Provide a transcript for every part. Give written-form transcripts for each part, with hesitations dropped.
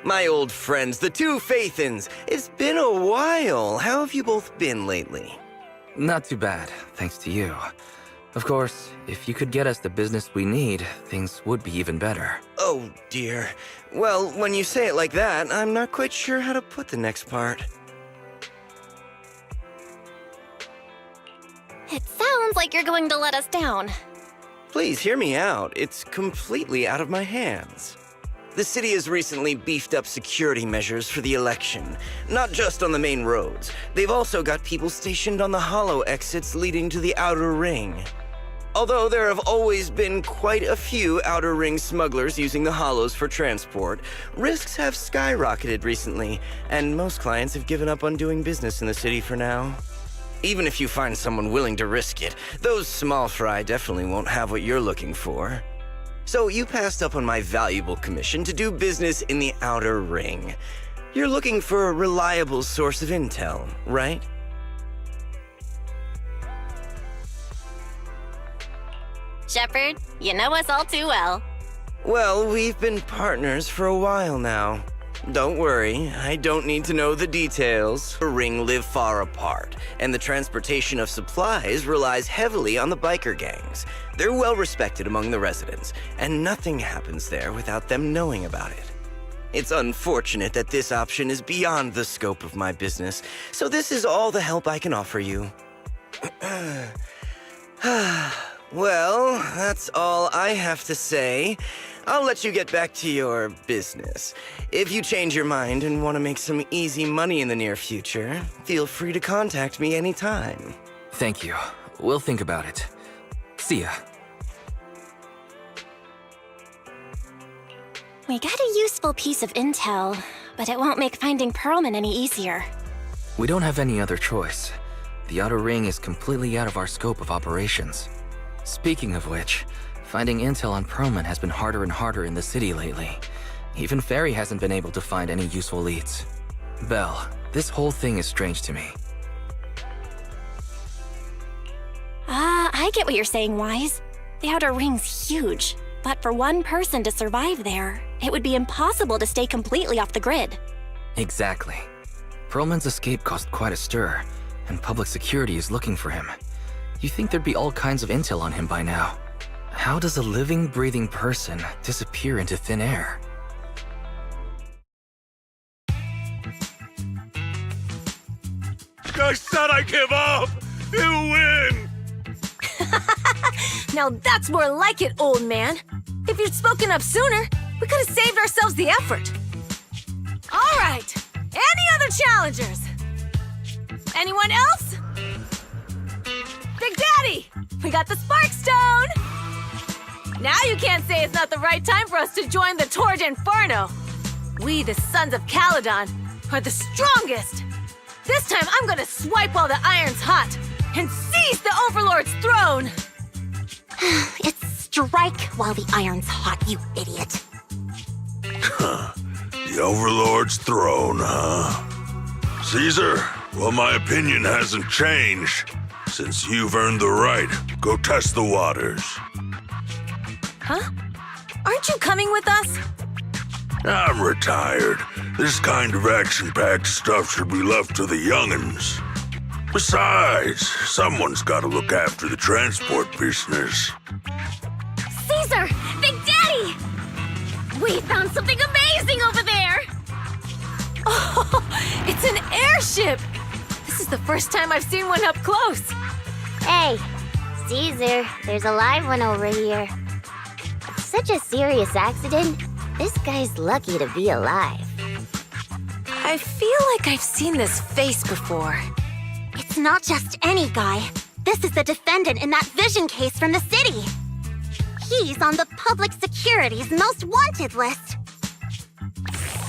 My old friends, the two Faithins. It's been a while. How have you both been lately? Not too bad, thanks to you. Of course, if you could get us the business we need, things would be even better. Oh, dear. Well, when you say it like that, I'm not quite sure how to put the next part. It sounds like you're going to let us down. Please hear me out. It's completely out of my hands. The city has recently beefed up security measures for the election, not just on the main roads. They've also got people stationed on the hollow exits leading to the outer ring. Although there have always been quite a few outer ring smugglers using the hollows for transport, risks have skyrocketed recently, and most clients have given up on doing business in the city for now. Even if you find someone willing to risk it, those small fry definitely won't have what you're looking for. So you passed up on my valuable commission to do business in the outer ring. You're looking for a reliable source of intel, right? Shepard, you know us all too well. Well, we've been partners for a while now. Don't worry, I don't need to know the details. The ring live far apart, and the transportation of supplies relies heavily on the biker gangs. They're well respected among the residents, and nothing happens there without them knowing about it. It's unfortunate that this option is beyond the scope of my business, so this is all the help I can offer you. Well, that's all I have to say. I'll let you get back to your business. If you change your mind and want to make some easy money in the near future, feel free to contact me anytime. Thank you. We'll think about it. See ya. We got a useful piece of intel, but it won't make finding Perlman any easier. We don't have any other choice. The outer ring is completely out of our scope of operations. Speaking of which, finding intel on Perlman has been harder and harder in the city lately. Even Ferry hasn't been able to find any useful leads. Belle, this whole thing is strange to me. I get what you're saying, Wise. The outer ring's huge, but for one person to survive there, it would be impossible to stay completely off the grid. Exactly. Perlman's escape caused quite a stir, and public security is looking for him. You'd think there'd be all kinds of intel on him by now. How does a living, breathing person disappear into thin air? I said I give up! You win! Now that's more like it, old man. If you'd spoken up sooner, we could have saved ourselves the effort. All right, any other challengers? Anyone else? Big Daddy, we got the Spark Stone! Now you can't say it's not the right time for us to join the Torrid Inferno. We, the Sons of Caledon, are the strongest. This time I'm gonna swipe while the iron's hot and seize the Overlord's throne! It's strike while the iron's hot, you idiot. The Overlord's throne, huh? Caesar, well, my opinion hasn't changed. Since you've earned the right, go test the waters. Huh? Aren't you coming with us? I'm retired. This kind of action-packed stuff should be left to the young'uns. Besides, someone's got to look after the transport business. Caesar! Big Daddy! We found something amazing over there! Oh, it's an airship! This is the first time I've seen one up close. Hey, Caesar, there's a live one over here. It's such a serious accident. This guy's lucky to be alive. I feel like I've seen this face before. It's not just any guy. This is the defendant in that vision case from the city. He's on the public security's most wanted list.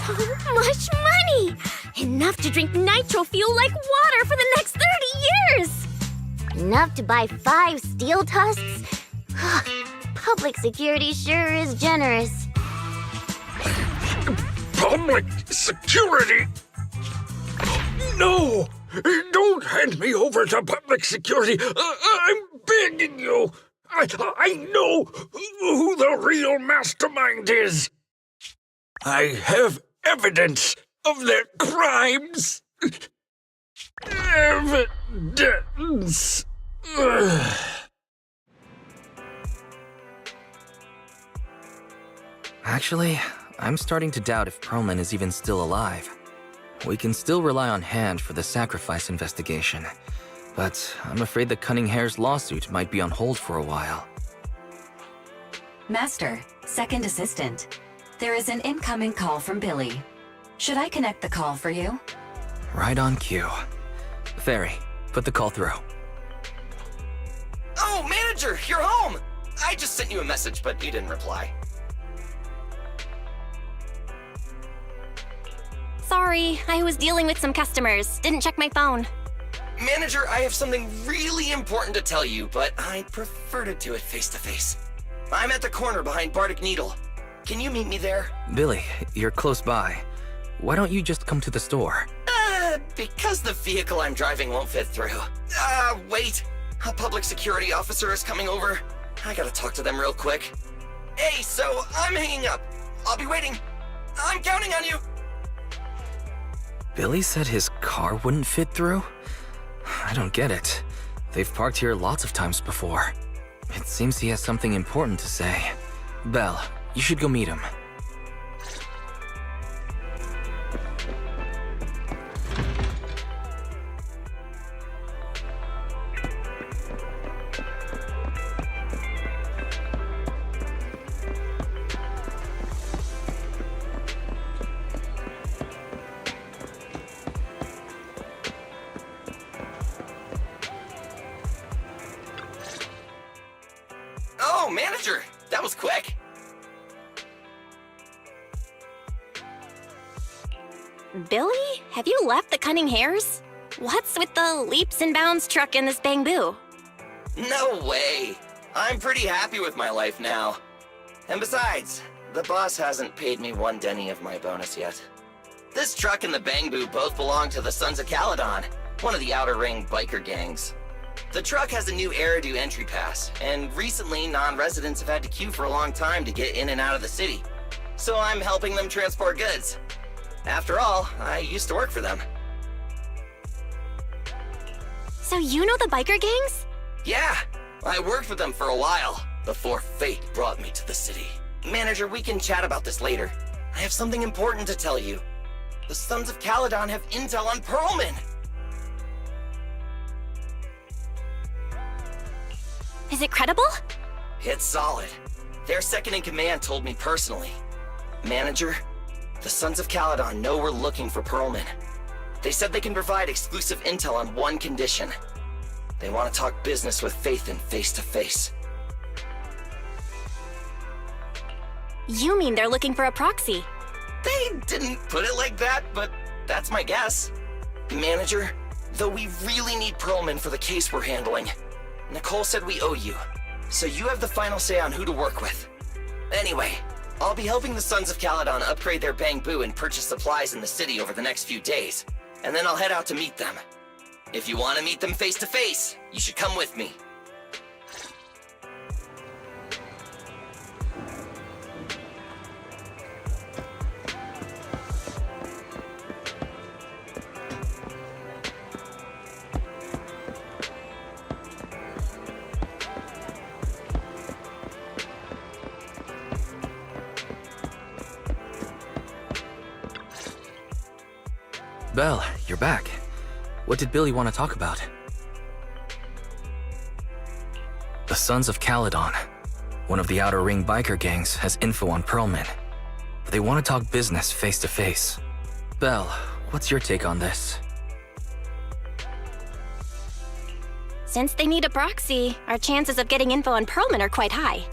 So much money! Enough to drink nitro fuel like water for the next 30 years! Enough to buy 5 steel tusks? Public security sure is generous. Public security? No! Don't hand me over to public security! I'm begging you! I know who the real mastermind is! I have evidence of their crimes. Evidence. Actually, I'm starting to doubt if Perlman is even still alive. We can still rely on Hand for the sacrifice investigation, but I'm afraid the Cunning Hare's lawsuit might be on hold for a while. Master, second assistant. There is an incoming call from Billy. Should I connect the call for you? Right on cue. Fairy, put the call through. Oh, manager, you're home! I just sent you a message, but you didn't reply. Sorry, I was dealing with some customers. Didn't check my phone. Manager, I have something really important to tell you, but I'd prefer to do it face-to-face. I'm at the corner behind Bardic Needle. Can you meet me there? Billy, you're close by. Why don't you just come to the store? Because the vehicle I'm driving won't fit through. Wait. A public security officer is coming over. I gotta talk to them real quick. Hey, so I'm hanging up. I'll be waiting. I'm counting on you. Billy said his car wouldn't fit through? I don't get it. They've parked here lots of times before. It seems he has something important to say. Belle, you should go meet him. Oh, manager, that was quick. Billy? Have you left the Cunning Hares? What's with the leaps and bounds truck and this bamboo? No way. I'm pretty happy with my life now. And besides, the boss hasn't paid me 1 denny of my bonus yet. This truck and the Bangbu both belong to the Sons of Caledon, one of the Outer Ring biker gangs. The truck has a new Eridu entry pass, and recently non-residents have had to queue for a long time to get in and out of the city. So I'm helping them transport goods. After all, I used to work for them. So you know the biker gangs? Yeah, I worked with them for a while, before fate brought me to the city. Manager, we can chat about this later. I have something important to tell you. The Sons of Caledon have intel on Perlman! Is it credible? It's solid. Their second-in-command told me personally. Manager, the Sons of Caledon know we're looking for Perlman. They said they can provide exclusive intel on one condition. They want to talk business with Phaethon face-to-face. You mean they're looking for a proxy? They didn't put it like that, but that's my guess. Manager, though we really need Perlman for the case we're handling, Nicole said we owe you, so you have the final say on who to work with. Anyway, I'll be helping the Sons of Caledon upgrade their Bangbu and purchase supplies in the city over the next few days, and then I'll head out to meet them. If you want to meet them face-to-face, you should come with me. Belle, you're back. What did Billy want to talk about? The Sons of Caledon, one of the Outer Ring biker gangs, has info on Perlman. They want to talk business face-to-face. Belle, what's your take on this? Since they need a proxy, our chances of getting info on Perlman are quite high.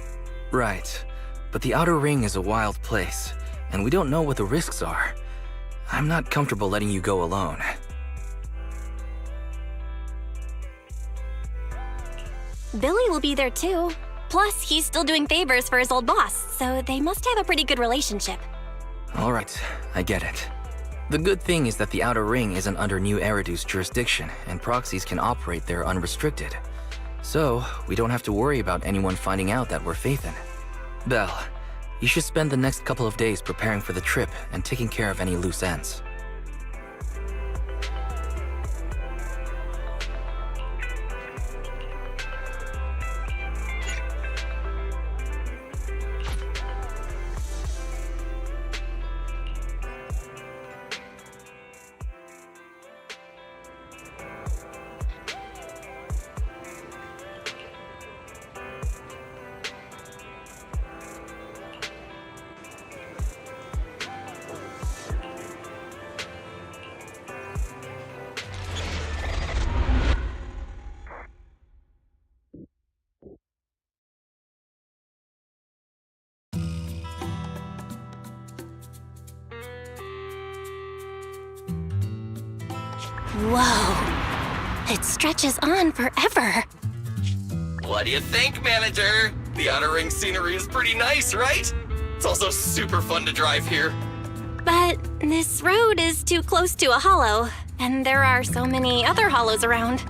Right, but the Outer Ring is a wild place, and we don't know what the risks are. I'm not comfortable letting you go alone. Billy will be there too. Plus, he's still doing favors for his old boss, so they must have a pretty good relationship. All right, I get it. The good thing is that the Outer Ring isn't under New Eridu's jurisdiction, and proxies can operate there unrestricted. So, we don't have to worry about anyone finding out that we're Phaethon. Belle, You should spend the next couple of days preparing for the trip and taking care of any loose ends. Whoa. It stretches on forever. What do you think, manager? The Outer Ring scenery is pretty nice, right? It's also super fun to drive here. But this road is too close to a hollow, and there are so many other hollows around.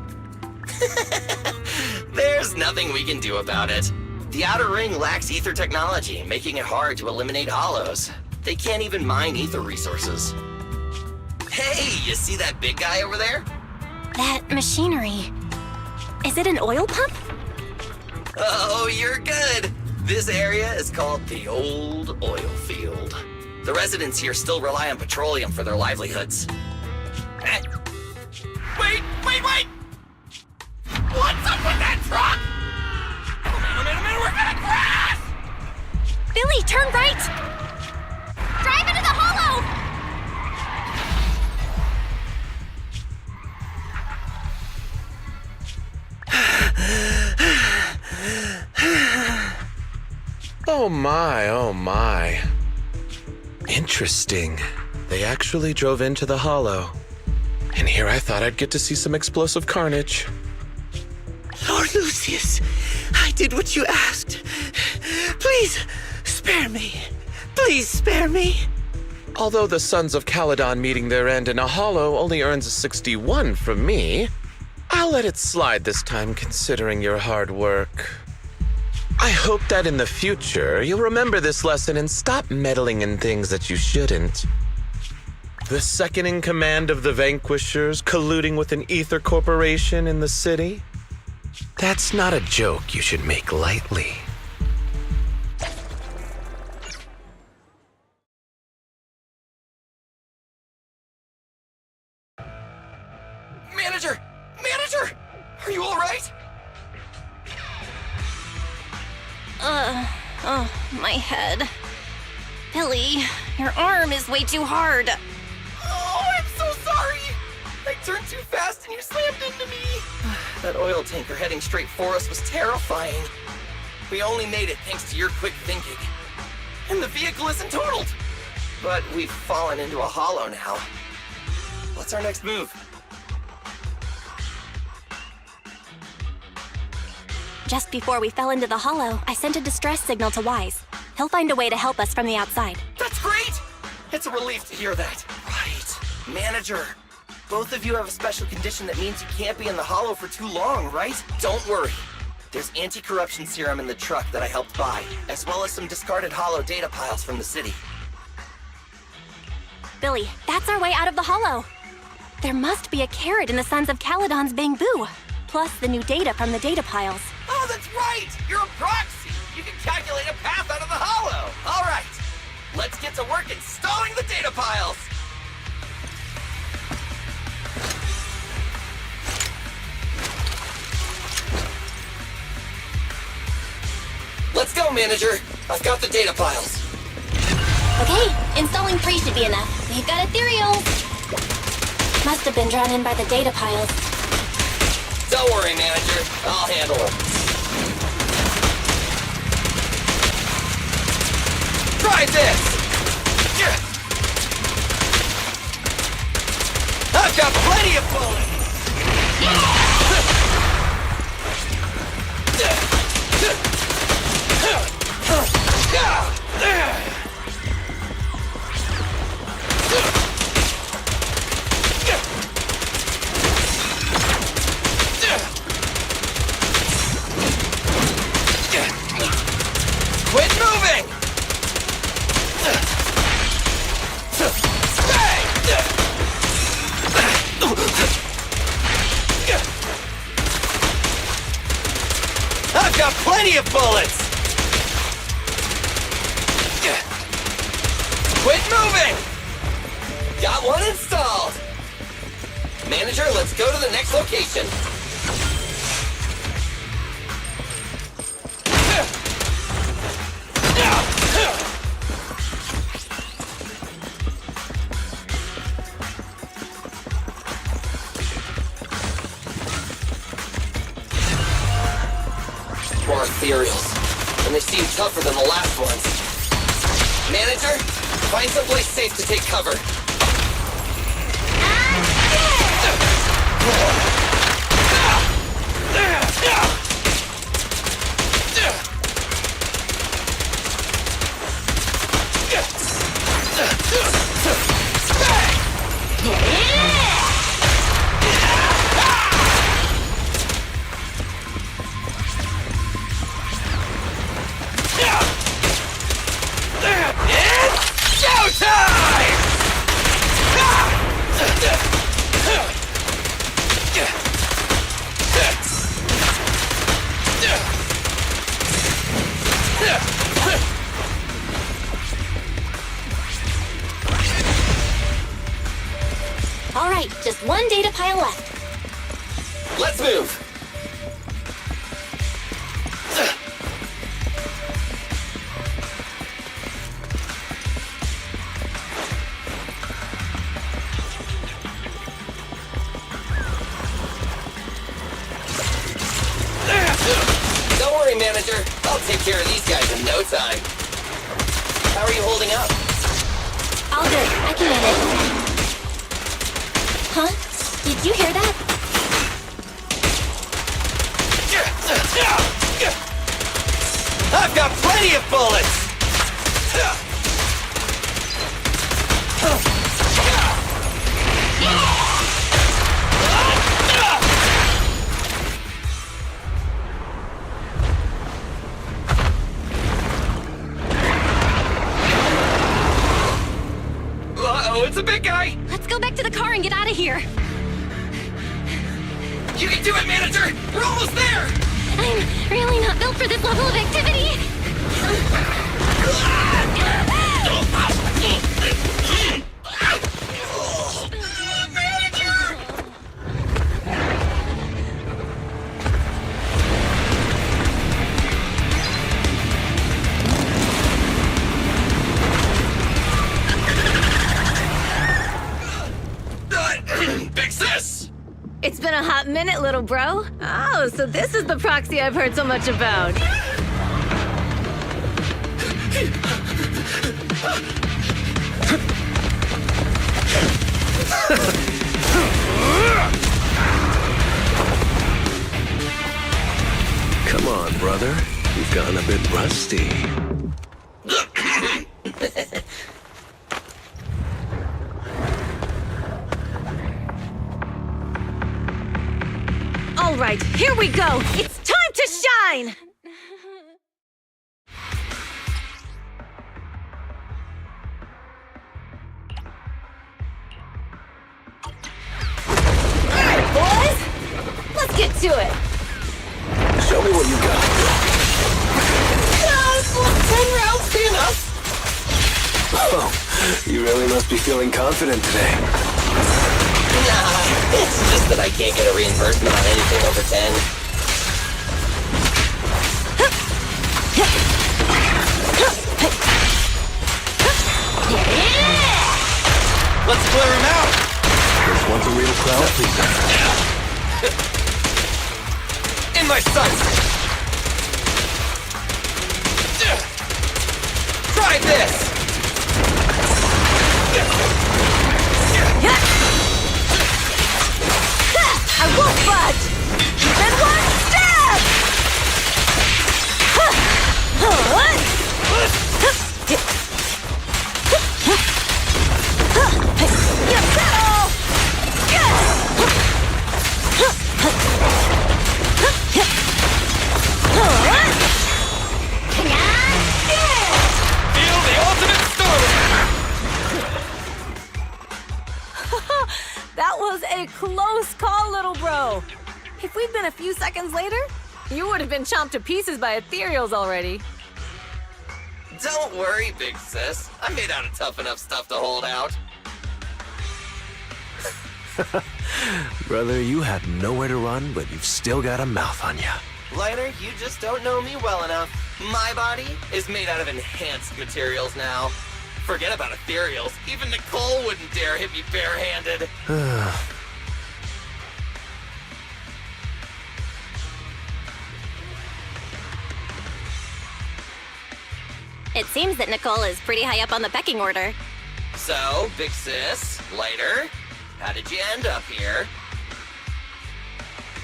There's nothing we can do about it. The Outer Ring lacks ether technology, making it hard to eliminate hollows. They can't even mine ether resources. Hey, you see that big guy over there? That machinery. Is it an oil pump? Oh, you're good. This area is called the Old Oil Field. The residents here still rely on petroleum for their livelihoods. Wait! What's up with that truck? Oh man, we're gonna crash! Billy, turn right! Drive into the hollow! Oh my. Interesting. They actually drove into the hollow. And here I thought I'd get to see some explosive carnage. Lord Lucius, I did what you asked. Please, spare me. Please spare me. Although the Sons of Caledon meeting their end in a hollow only earns a 61 from me, I'll let it slide this time considering your hard work. I hope that in the future you'll remember this lesson and stop meddling in things that you shouldn't. The second in command of the Vanquishers colluding with an ether corporation in the city? That's not a joke you should make lightly. Manager! Are you alright? My head. Billy, your arm is way too hard. Oh, I'm so sorry! I turned too fast and you slammed into me! That oil tanker heading straight for us was terrifying. We only made it thanks to your quick thinking. And the vehicle isn't totaled! But we've fallen into a hollow now. What's our next move? Just before we fell into the hollow, I sent a distress signal to Wise. He'll find a way to help us from the outside. That's great! It's a relief to hear that. Right. Manager, both of you have a special condition that means you can't be in the hollow for too long, right? Don't worry. There's anti-corruption serum in the truck that I helped buy, as well as some discarded hollow data piles from the city. Billy, that's our way out of the hollow. There must be a carrot in the Sons of Caledon's bamboo, plus the new data from the data piles. Oh, that's right! You're a proxy! You can calculate a path out of the hollow! All right! Let's get to work installing the data piles! Let's go, manager! I've got the data piles. Okay, installing 3 should be enough. We've got ethereals! Must have been drawn in by the data piles. Don't worry, manager. I'll handle it. Try this! I've got plenty of bullets! Quit moving! I've got plenty of bullets! Quit moving! Got one installed! Manager, let's go to the next location. More ethereals, and they seem tougher than the last ones. Manager, find someplace safe to take cover. All right, just one data pile left. Let's move! Don't worry, Manager. I'll take care of these guys in no time. How are you holding up? All good. I can manage. Huh? Did you hear that? I've got plenty of bullets! Uh-oh, it's a big guy! Let's go back to the car and get out of here. You can do it, Manager! We're almost there! I'm really not built for this level of activity. Fix this! It's been a hot minute, little bro. Oh, so this is the proxy I've heard so much about. Come on, brother. You've gone a bit rusty. All right, here we go. It's time to shine! All right, boys. Let's get to it. Show me what you got. 10 rounds be enough? Oh, you really must be feeling confident today. Nah, it's just that I can't get a reimbursement on anything over 10. Let's clear him out! This one's a real crowd pleaser. In my sights! Try this! I won't budge! Then one stab! You settle! Feel the ultimate storm! That was a close call, little bro. If we'd been a few seconds later, You would have been chomped to pieces by ethereals already. Don't worry, big sis. I'm made out of tough enough stuff to hold out. Brother, you have nowhere to run, but you've still got a mouth on you. Lighter, you just don't know me well enough. My body is made out of enhanced materials now. Forget about ethereals. Even Nicole wouldn't dare hit me barehanded. It seems that Nicole is pretty high up on the pecking order. So, big sis, Lighter, how did you end up here?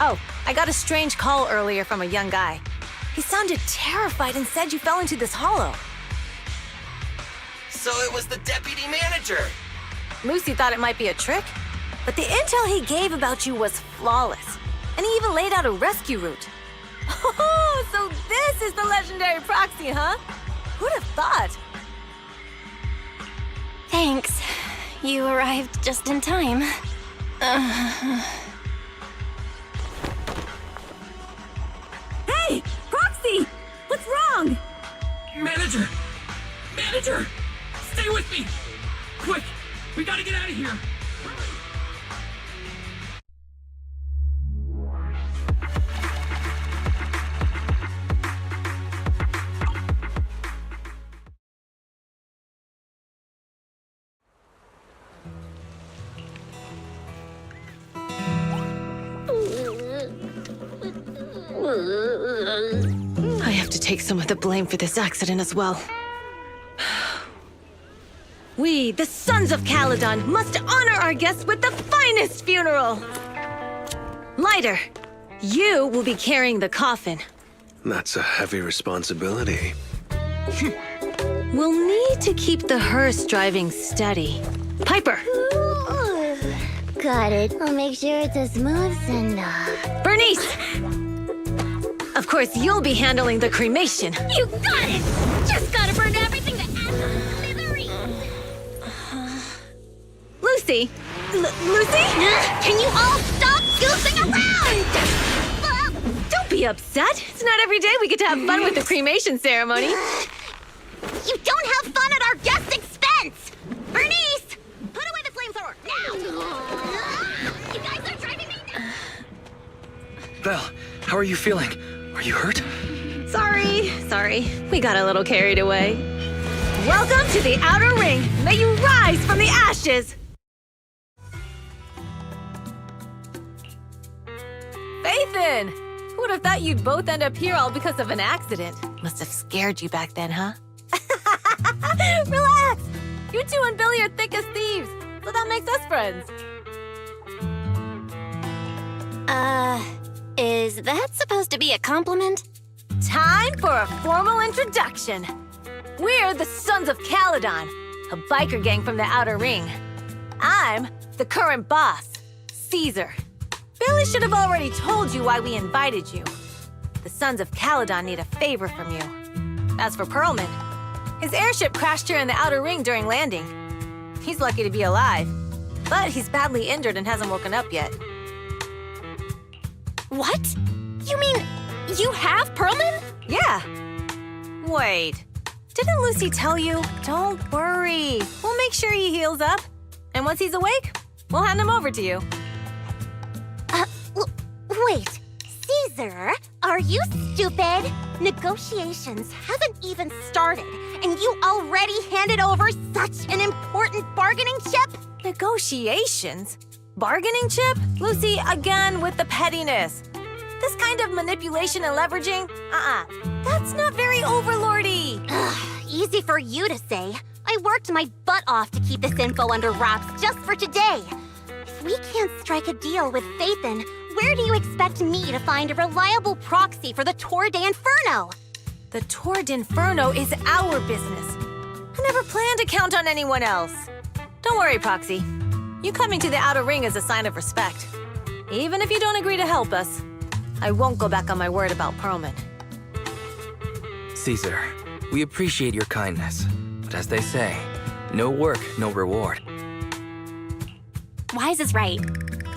Oh, I got a strange call earlier from a young guy. He sounded terrified and said you fell into this hollow. So it was the deputy manager. Lucy thought it might be a trick, but the intel he gave about you was flawless. And he even laid out a rescue route. Oh, so this is the legendary proxy, huh? Who'd have thought? Thanks. You arrived just in time. Hey, Proxy! What's wrong? Manager! Manager! Stay with me! Quick! We gotta get out of here! I have to take some of the blame for this accident as well. We, the Sons of Caledon, must honor our guests with the finest funeral! Lighter, you will be carrying the coffin. That's a heavy responsibility. We'll need to keep the hearse driving steady. Piper! Got it. I'll make sure it's a smooth send-off. Bernice! Of course, you'll be handling the cremation. You got it! Just gotta burn everything to smithereens! Lucy! Lucy? Can you all stop goofing around? Don't be upset. It's not every day we get to have fun with the cremation ceremony. You don't have fun at our guest expense! Bernice! Put away the flamethrower, now! You guys are driving me nuts! Belle, how are you feeling? Are you hurt? Sorry. We got a little carried away. Welcome to the Outer Ring. May you rise from the ashes. Faithin! Who would have thought you'd both end up here all because of an accident? Must have scared you back then, huh? Relax! You two and Billy are thick as thieves, so that makes us friends. Is that supposed to be a compliment? Time for a formal introduction. We're the Sons of Caledon, a biker gang from the Outer Ring. I'm the current boss, Caesar. Billy should have already told you why we invited you. The Sons of Caledon need a favor from you. As for Pearlman, his airship crashed here in the Outer Ring during landing. He's lucky to be alive, but he's badly injured and hasn't woken up yet. What? You mean you have Pearlman? Yeah. Wait, didn't Lucy tell you? Don't worry. We'll make sure he heals up. And once he's awake, we'll hand him over to you. Wait. Caesar, are you stupid? Negotiations haven't even started, and you already handed over such an important bargaining chip? Negotiations? Bargaining chip? Lucy, again with the pettiness. This kind of manipulation and leveraging? That's not very overlordy. Easy for you to say. I worked my butt off to keep this info under wraps just for today. If we can't strike a deal with Faithin, where do you expect me to find a reliable proxy for the Tour d'Inferno? The Tour d'Inferno is our business. I never planned to count on anyone else. Don't worry, Proxy. You coming to the Outer Ring is a sign of respect. Even if you don't agree to help us, I won't go back on my word about Pearlman. Caesar, we appreciate your kindness, but as they say, no work, no reward. Wise is right.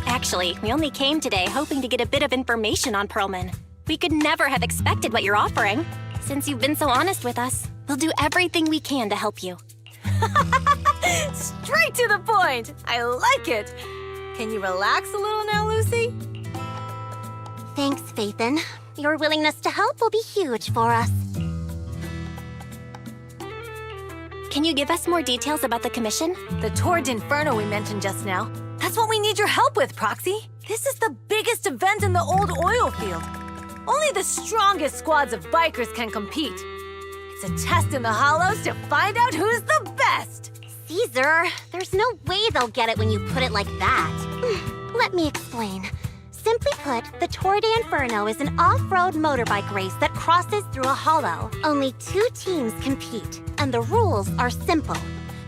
Actually, we only came today hoping to get a bit of information on Pearlman. We could never have expected what you're offering. Since you've been so honest with us, we'll do everything we can to help you. Straight to the point! I like it! Can you relax a little now, Lucy? Thanks, Phaethon. Your willingness to help will be huge for us. Can you give us more details about the commission? The Tour d'Inferno we mentioned just now. That's what we need your help with, Proxy. This is the biggest event in the old oil field. Only the strongest squads of bikers can compete. It's a test in the hollows to find out who's the best. Caesar, there's no way they'll get it when you put it like that. Let me explain. Simply put, the Tour d'Inferno is an off-road motorbike race that crosses through a hollow. Only 2 teams compete, and the rules are simple.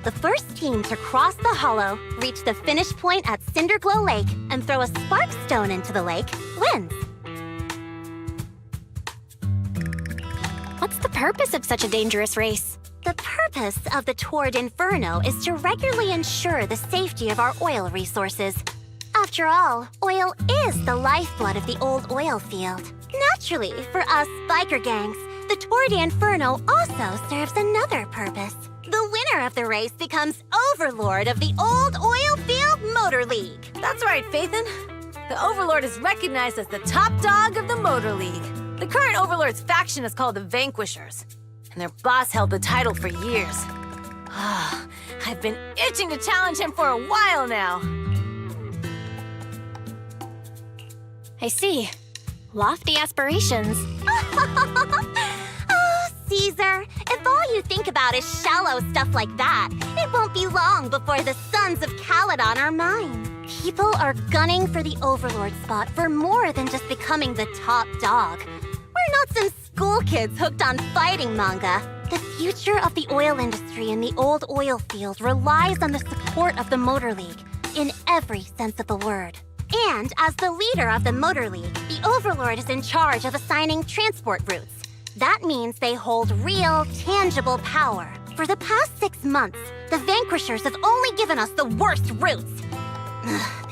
The first team to cross the hollow, reach the finish point at Cinderglow Lake, and throw a spark stone into the lake, wins. What's the purpose of such a dangerous race? The purpose of the Tour d'Inferno is to regularly ensure the safety of our oil resources. After all, oil is the lifeblood of the old oil field. Naturally, for us biker gangs, the Tour d'Inferno also serves another purpose. The winner of the race becomes overlord of the old oil field motor league. That's right, Phaethon. The Overlord is recognized as the top dog of the Motor League. The current Overlord's faction is called the Vanquishers, and their boss held the title for years. I've been itching to challenge him for a while now. I see. Lofty aspirations. Oh, Caesar, if all you think about is shallow stuff like that, it won't be long before the sons of Caledon are mine. People are gunning for the Overlord spot for more than just becoming the top dog. We're not some school kids hooked on fighting manga. The future of the oil industry in the old oil field relies on the support of the Motor League, in every sense of the word. And as the leader of the Motor League, the Overlord is in charge of assigning transport routes. That means they hold real, tangible power. For the past 6 months, the Vanquishers have only given us the worst routes.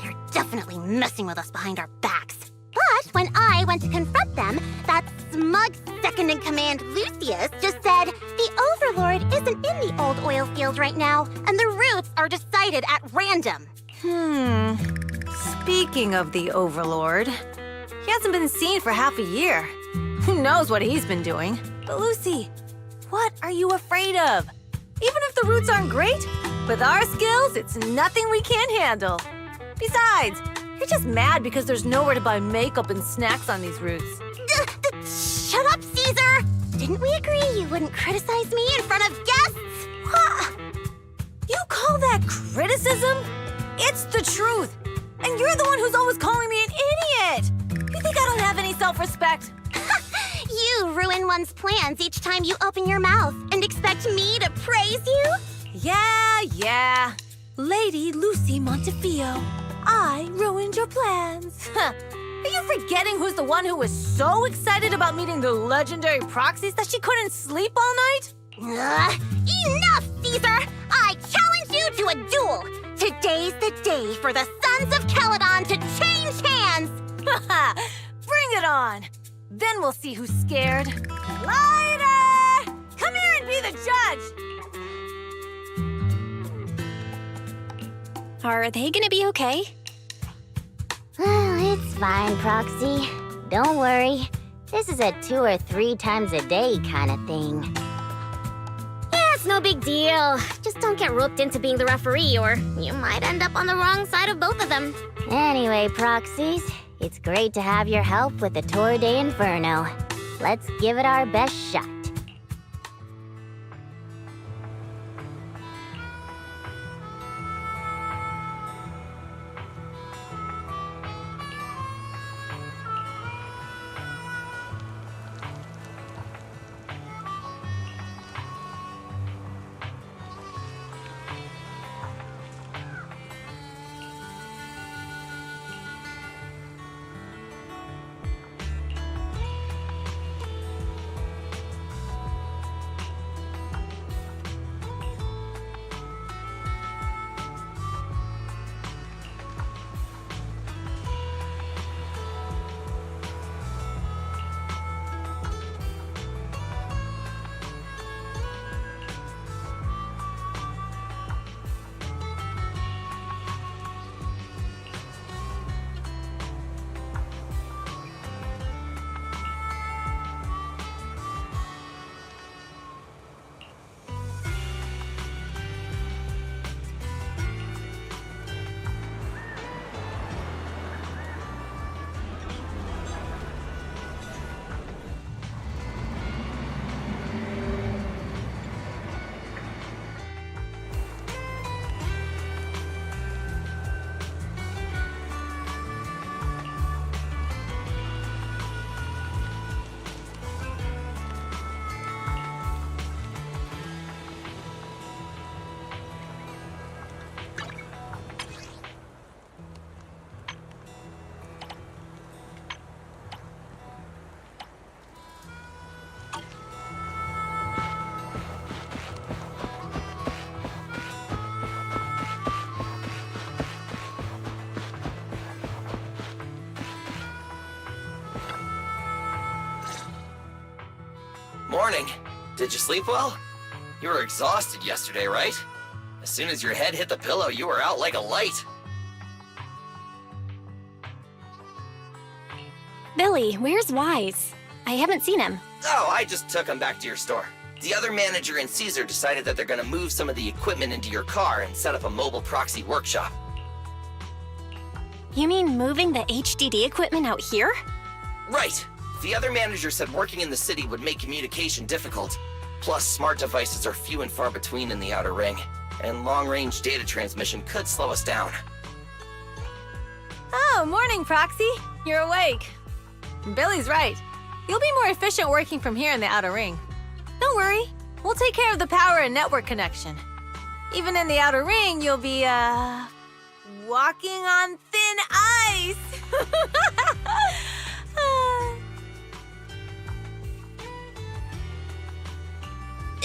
They're definitely messing with us behind our backs. But when I went to confront them, that smug second-in-command Lucius just said, the Overlord isn't in the old oil field right now, and the routes are decided at random. Speaking of the Overlord, he hasn't been seen for half a year. Who knows what he's been doing? But Lucy, what are you afraid of? Even if the routes aren't great, with our skills, it's nothing we can't handle. Besides, you're just mad because there's nowhere to buy makeup and snacks on these routes. Shut up, Caesar! Didn't we agree you wouldn't criticize me in front of guests? You call that criticism? It's the truth. And you're the one who's always calling me an idiot. You think I don't have any self-respect? You ruin one's plans each time you open your mouth and expect me to praise you? Yeah. Lady Lucy Montefiore, I ruined your plans. Are you forgetting who's the one who was so excited about meeting the legendary Proxies that she couldn't sleep all night? Enough, Caesar! I challenge you to a duel! Today's the day for the Sons of Caledon to change hands! Bring it on! Then we'll see who's scared. Lighter! Come here and be the judge! Are they gonna be okay? It's fine, Proxy. Don't worry. This is a 2 or 3 times a day kind of thing. Yeah, it's no big deal. Just don't get roped into being the referee, or you might end up on the wrong side of both of them. Anyway, Proxies, it's great to have your help with the Tour d'Inferno. Let's give it our best shot. Morning. Did you sleep well? You were exhausted yesterday, right? As soon as your head hit the pillow, you were out like a light. Billy, where's Wise? I haven't seen him. Oh, I just took him back to your store. The other manager and Caesar decided that they're gonna move some of the equipment into your car and set up a mobile proxy workshop. You mean moving the HDD equipment out here? Right. The other manager said working in the city would make communication difficult. Plus, smart devices are few and far between in the Outer Ring, and long-range data transmission could slow us down. Oh, morning, Proxy. You're awake. Billy's right. You'll be more efficient working from here in the Outer Ring. Don't worry. We'll take care of the power and network connection. Even in the Outer Ring, you'll be, walking on thin ice.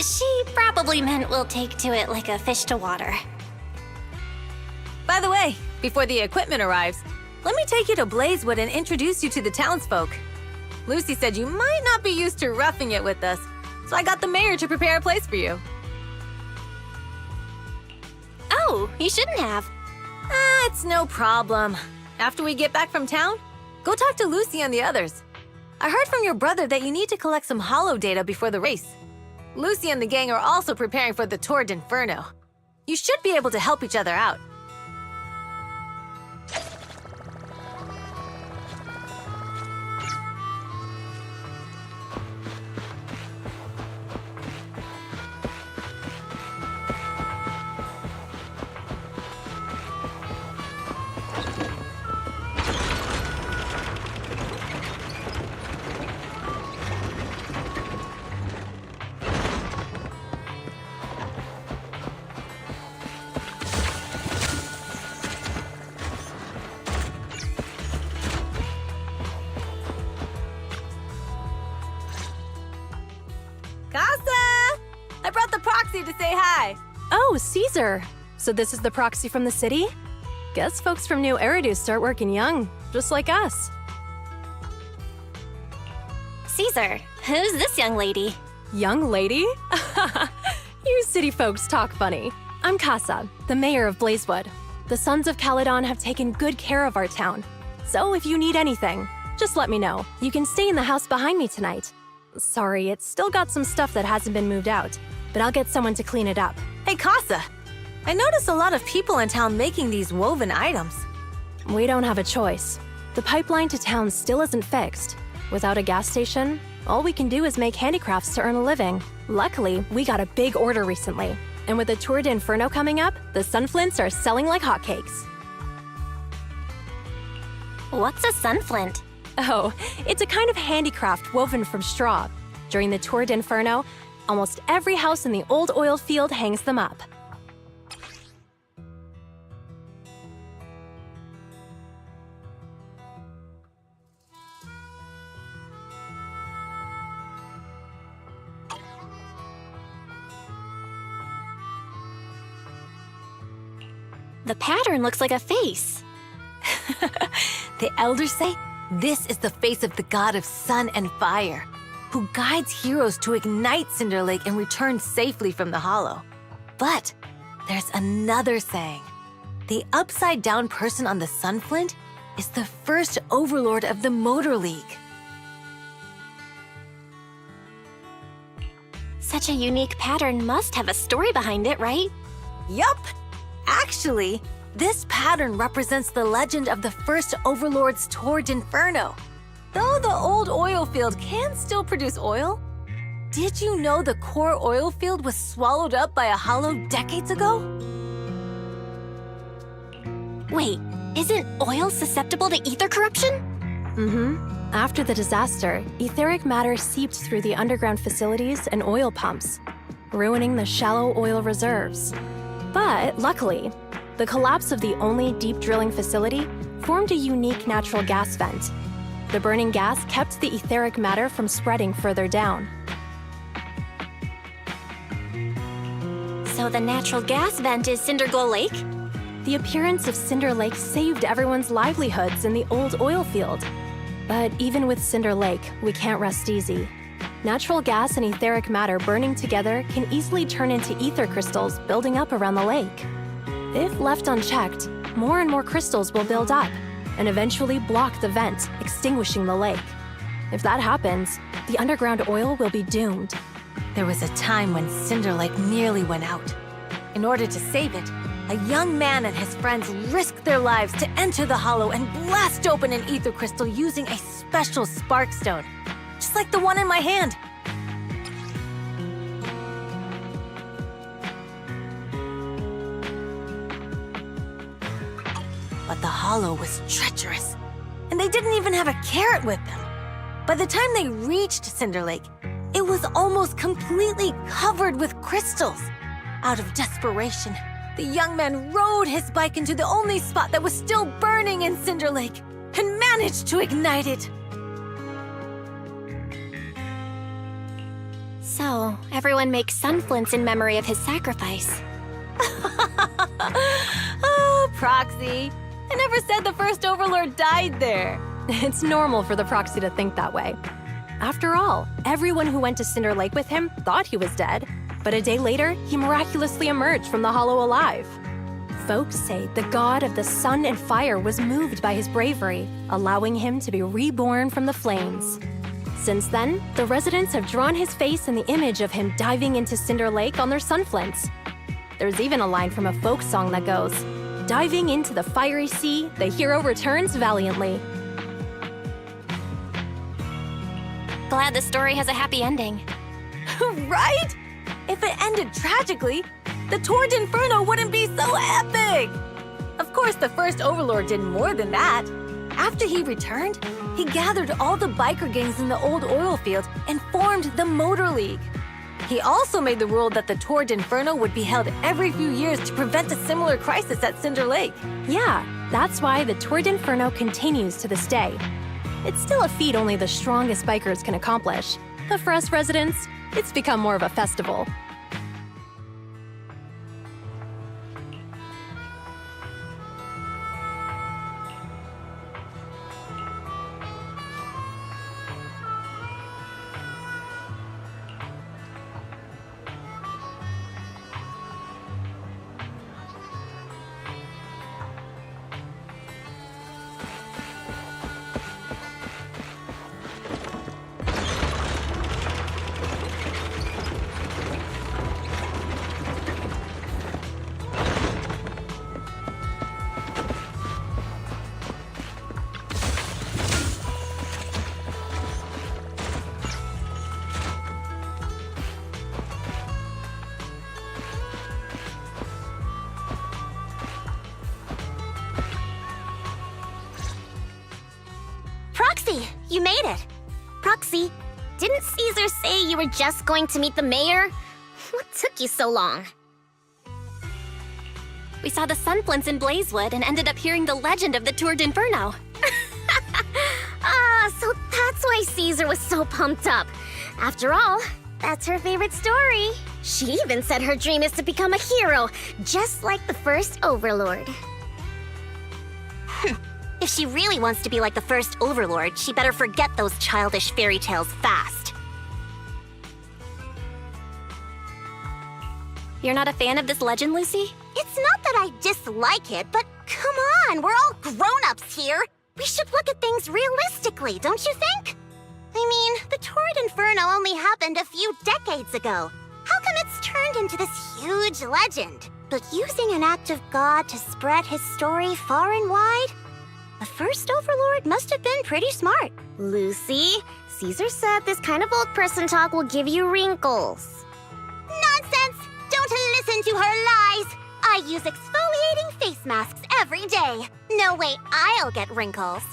She probably meant we'll take to it like a fish to water. By the way, before the equipment arrives, let me take you to Blazewood and introduce you to the townsfolk. Lucy said you might not be used to roughing it with us, so I got the mayor to prepare a place for you. Oh, you shouldn't have. It's no problem. After we get back from town, go talk to Lucy and the others. I heard from your brother that you need to collect some holo data before the race. Lucy and the gang are also preparing for the Tour d'Inferno. You should be able to help each other out. Casa! I brought the proxy to say hi. Oh, Caesar. So this is the proxy from the city? Guess folks from New Eridu start working young, just like us. Caesar, who's this young lady? Young lady? You city folks talk funny. I'm Casa, the mayor of Blazewood. The Sons of Caledon have taken good care of our town. So if you need anything, just let me know. You can stay in the house behind me tonight. Sorry, it's still got some stuff that hasn't been moved out, but I'll get someone to clean it up. Hey, Casa. I noticed a lot of people in town making these woven items. We don't have a choice. The pipeline to town still isn't fixed. Without a gas station, all we can do is make handicrafts to earn a living. Luckily, we got a big order recently. And with the Tour d'Inferno coming up, the sunflints are selling like hotcakes. What's a sunflint? Oh, it's a kind of handicraft woven from straw. During the Tour d'Inferno, almost every house in the old oil field hangs them up. The pattern looks like a face. The elders say this is the face of the god of sun and fire, who guides heroes to ignite Cinder Lake and return safely from the hollow. But there's another saying. The upside-down person on the sunflint is the first overlord of the Motor League. Such a unique pattern must have a story behind it, right? Yup! Actually, this pattern represents the legend of the first Overlord's Tour d'Inferno. Though the old oil field can still produce oil, did you know the core oil field was swallowed up by a hollow decades ago? Wait, isn't oil susceptible to ether corruption? Mm-hmm. After the disaster, etheric matter seeped through the underground facilities and oil pumps, ruining the shallow oil reserves. But luckily, the collapse of the only deep drilling facility formed a unique natural gas vent. The burning gas kept the etheric matter from spreading further down. So the natural gas vent is Cindergold Lake? The appearance of Cinder Lake saved everyone's livelihoods in the old oil field. But even with Cinder Lake, we can't rest easy. Natural gas and etheric matter burning together can easily turn into ether crystals building up around the lake. If left unchecked, more and more crystals will build up and eventually block the vent, extinguishing the lake. If that happens, the underground oil will be doomed. There was a time when Cinder Lake nearly went out. In order to save it, a young man and his friends risked their lives to enter the hollow and blast open an ether crystal using a special spark stone, just like the one in my hand. But the hollow was treacherous, and they didn't even have a carrot with them. By the time they reached Cinder Lake, it was almost completely covered with crystals. Out of desperation, the young man rode his bike into the only spot that was still burning in Cinder Lake and managed to ignite it. So, everyone makes sunflints in memory of his sacrifice. Oh, Proxy. I never said the first Overlord died there. It's normal for the Proxy to think that way. After all, everyone who went to Cinder Lake with him thought he was dead, but a day later, he miraculously emerged from the hollow alive. Folks say the god of the sun and fire was moved by his bravery, allowing him to be reborn from the flames. Since then, the residents have drawn his face and the image of him diving into Cinder Lake on their sunflints. There's even a line from a folk song that goes, "Diving into the fiery sea, the hero returns valiantly." Glad the story has a happy ending. Right? If it ended tragically, the Tour d'Inferno wouldn't be so epic! Of course, the first Overlord did more than that. After he returned, he gathered all the biker gangs in the old oil field and formed the Motor League. He also made the rule that the Tour d'Inferno would be held every few years to prevent a similar crisis at Cinder Lake. Yeah, that's why the Tour d'Inferno continues to this day. It's still a feat only the strongest bikers can accomplish, but for us residents, it's become more of a festival. Proxy, you made it. Proxy, didn't Caesar say you were just going to meet the mayor? What took you so long? We saw the sunflints in Blazewood and ended up hearing the legend of the Tour d'Inferno. So that's why Caesar was so pumped up. After all, that's her favorite story. She even said her dream is to become a hero, just like the first Overlord. If she really wants to be like the first Overlord, she better forget those childish fairy tales fast. You're not a fan of this legend, Lucy? It's not that I dislike it, but come on, we're all grown-ups here. We should look at things realistically, don't you think? I mean, the Tour d'Inferno only happened a few decades ago. How come it's turned into this huge legend? But using an act of God to spread his story far and wide? The first Overlord must have been pretty smart. Lucy, Caesar said this kind of old person talk will give you wrinkles. Nonsense! Don't listen to her lies! I use exfoliating face masks every day. No way I'll get wrinkles.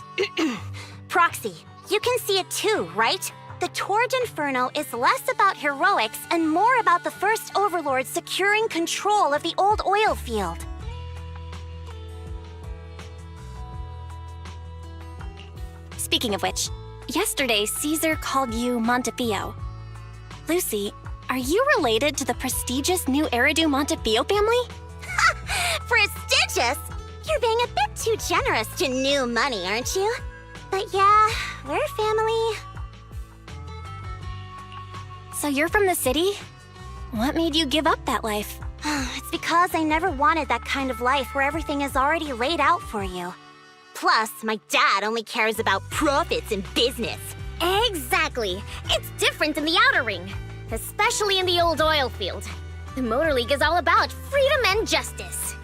Proxy, you can see it too, right? The Tour d'Inferno is less about heroics and more about the first Overlord securing control of the old oil field. Speaking of which, yesterday Caesar called you Montefiore. Lucy, are you related to the prestigious new Eridu Montefiore family? Prestigious? You're being a bit too generous to new money, aren't you? But yeah, we're family. So you're from the city? What made you give up that life? It's because I never wanted that kind of life where everything is already laid out for you. Plus, my dad only cares about profits and business. Exactly. It's different in the Outer Ring, especially in the old oil field. The Motor League is all about freedom and justice.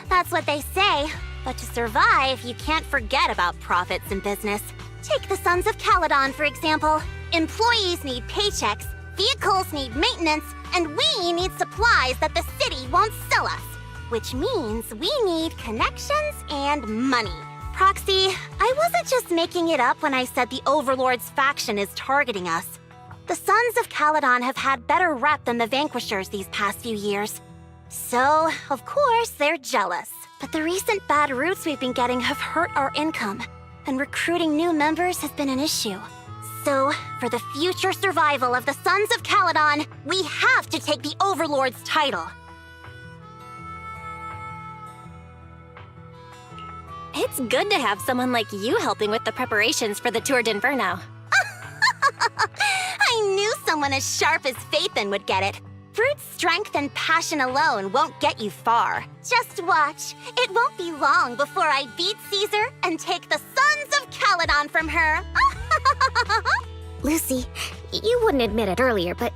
That's what they say. But to survive, you can't forget about profits and business. Take the Sons of Caledon, for example. Employees need paychecks, vehicles need maintenance, and we need supplies that the city won't sell us. Which means we need connections and money. Proxy, I wasn't just making it up when I said the Overlord's faction is targeting us. The Sons of Caledon have had better rep than the Vanquishers these past few years. So, of course, they're jealous. But the recent bad routes we've been getting have hurt our income, and recruiting new members has been an issue. So, for the future survival of the Sons of Caledon, we have to take the Overlord's title. It's good to have someone like you helping with the preparations for the Tour d'Inferno. I knew someone as sharp as Phaethon would get it. Brute strength and passion alone won't get you far. Just watch. It won't be long before I beat Caesar and take the Sons of Caledon from her. Lucy, you wouldn't admit it earlier, but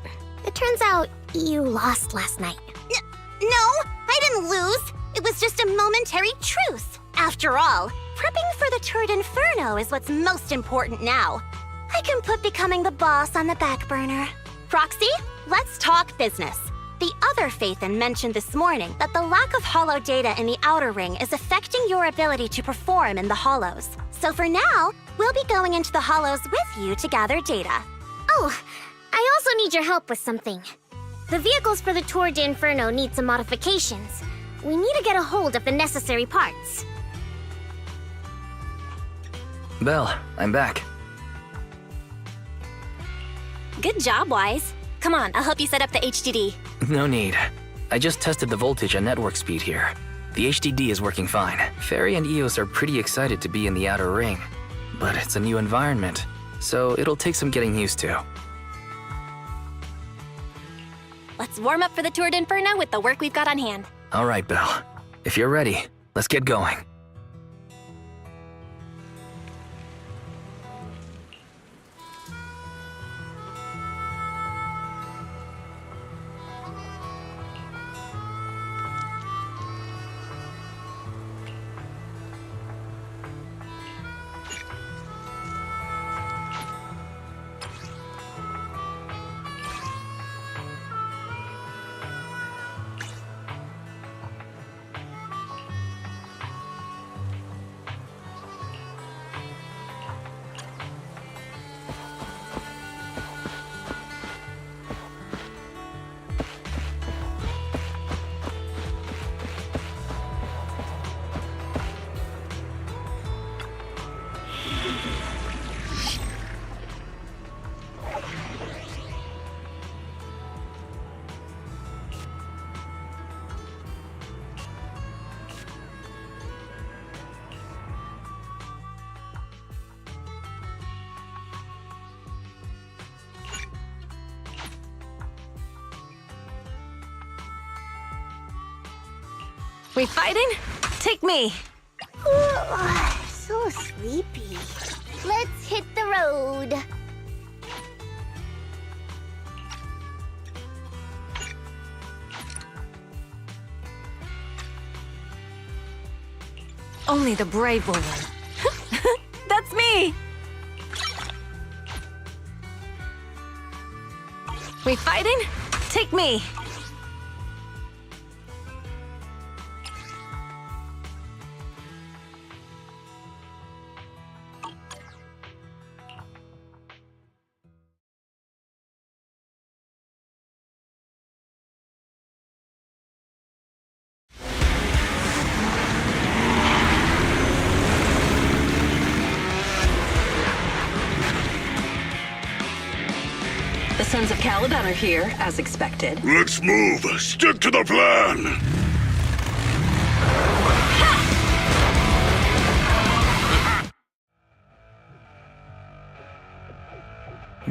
it turns out you lost last night. No, I didn't lose. It was just a momentary truce. After all, prepping for the Tour d'Inferno is what's most important now. I can put becoming the boss on the back burner. Proxy, let's talk business. The other Phaethon mentioned this morning that the lack of hollow data in the Outer Ring is affecting your ability to perform in the hollows. So for now, we'll be going into the hollows with you to gather data. Oh, I also need your help with something. The vehicles for the Tour d'Inferno need some modifications. We need to get a hold of the necessary parts. Belle, I'm back. Good job, Wise. Come on, I'll help you set up the HDD. No need. I just tested the voltage and network speed here. The HDD is working fine. Fairy and Eos are pretty excited to be in the Outer Ring. But it's a new environment, so it'll take some getting used to. Let's warm up for the Tour d'Inferno with the work we've got on hand. All right, Belle. If you're ready, let's get going. We fighting? Take me. So sleepy. Let's hit the road. Only the brave will win. That's me! We fighting? Take me! The Sons of Caledon are here, as expected. Let's move. Stick to the plan.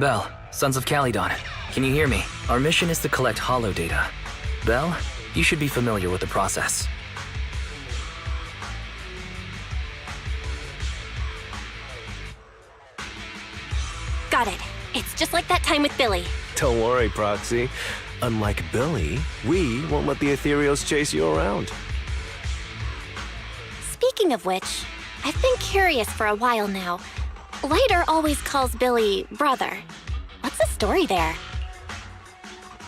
Bell, Sons of Calydon, can you hear me? Our mission is to collect holo data. Bell, you should be familiar with the process. Got it. It's just like that time with Billy. Don't worry, Proxy. Unlike Billy, we won't let the Ethereals chase you around. Speaking of which, I've been curious for a while now. Lighter always calls Billy brother. What's the story there?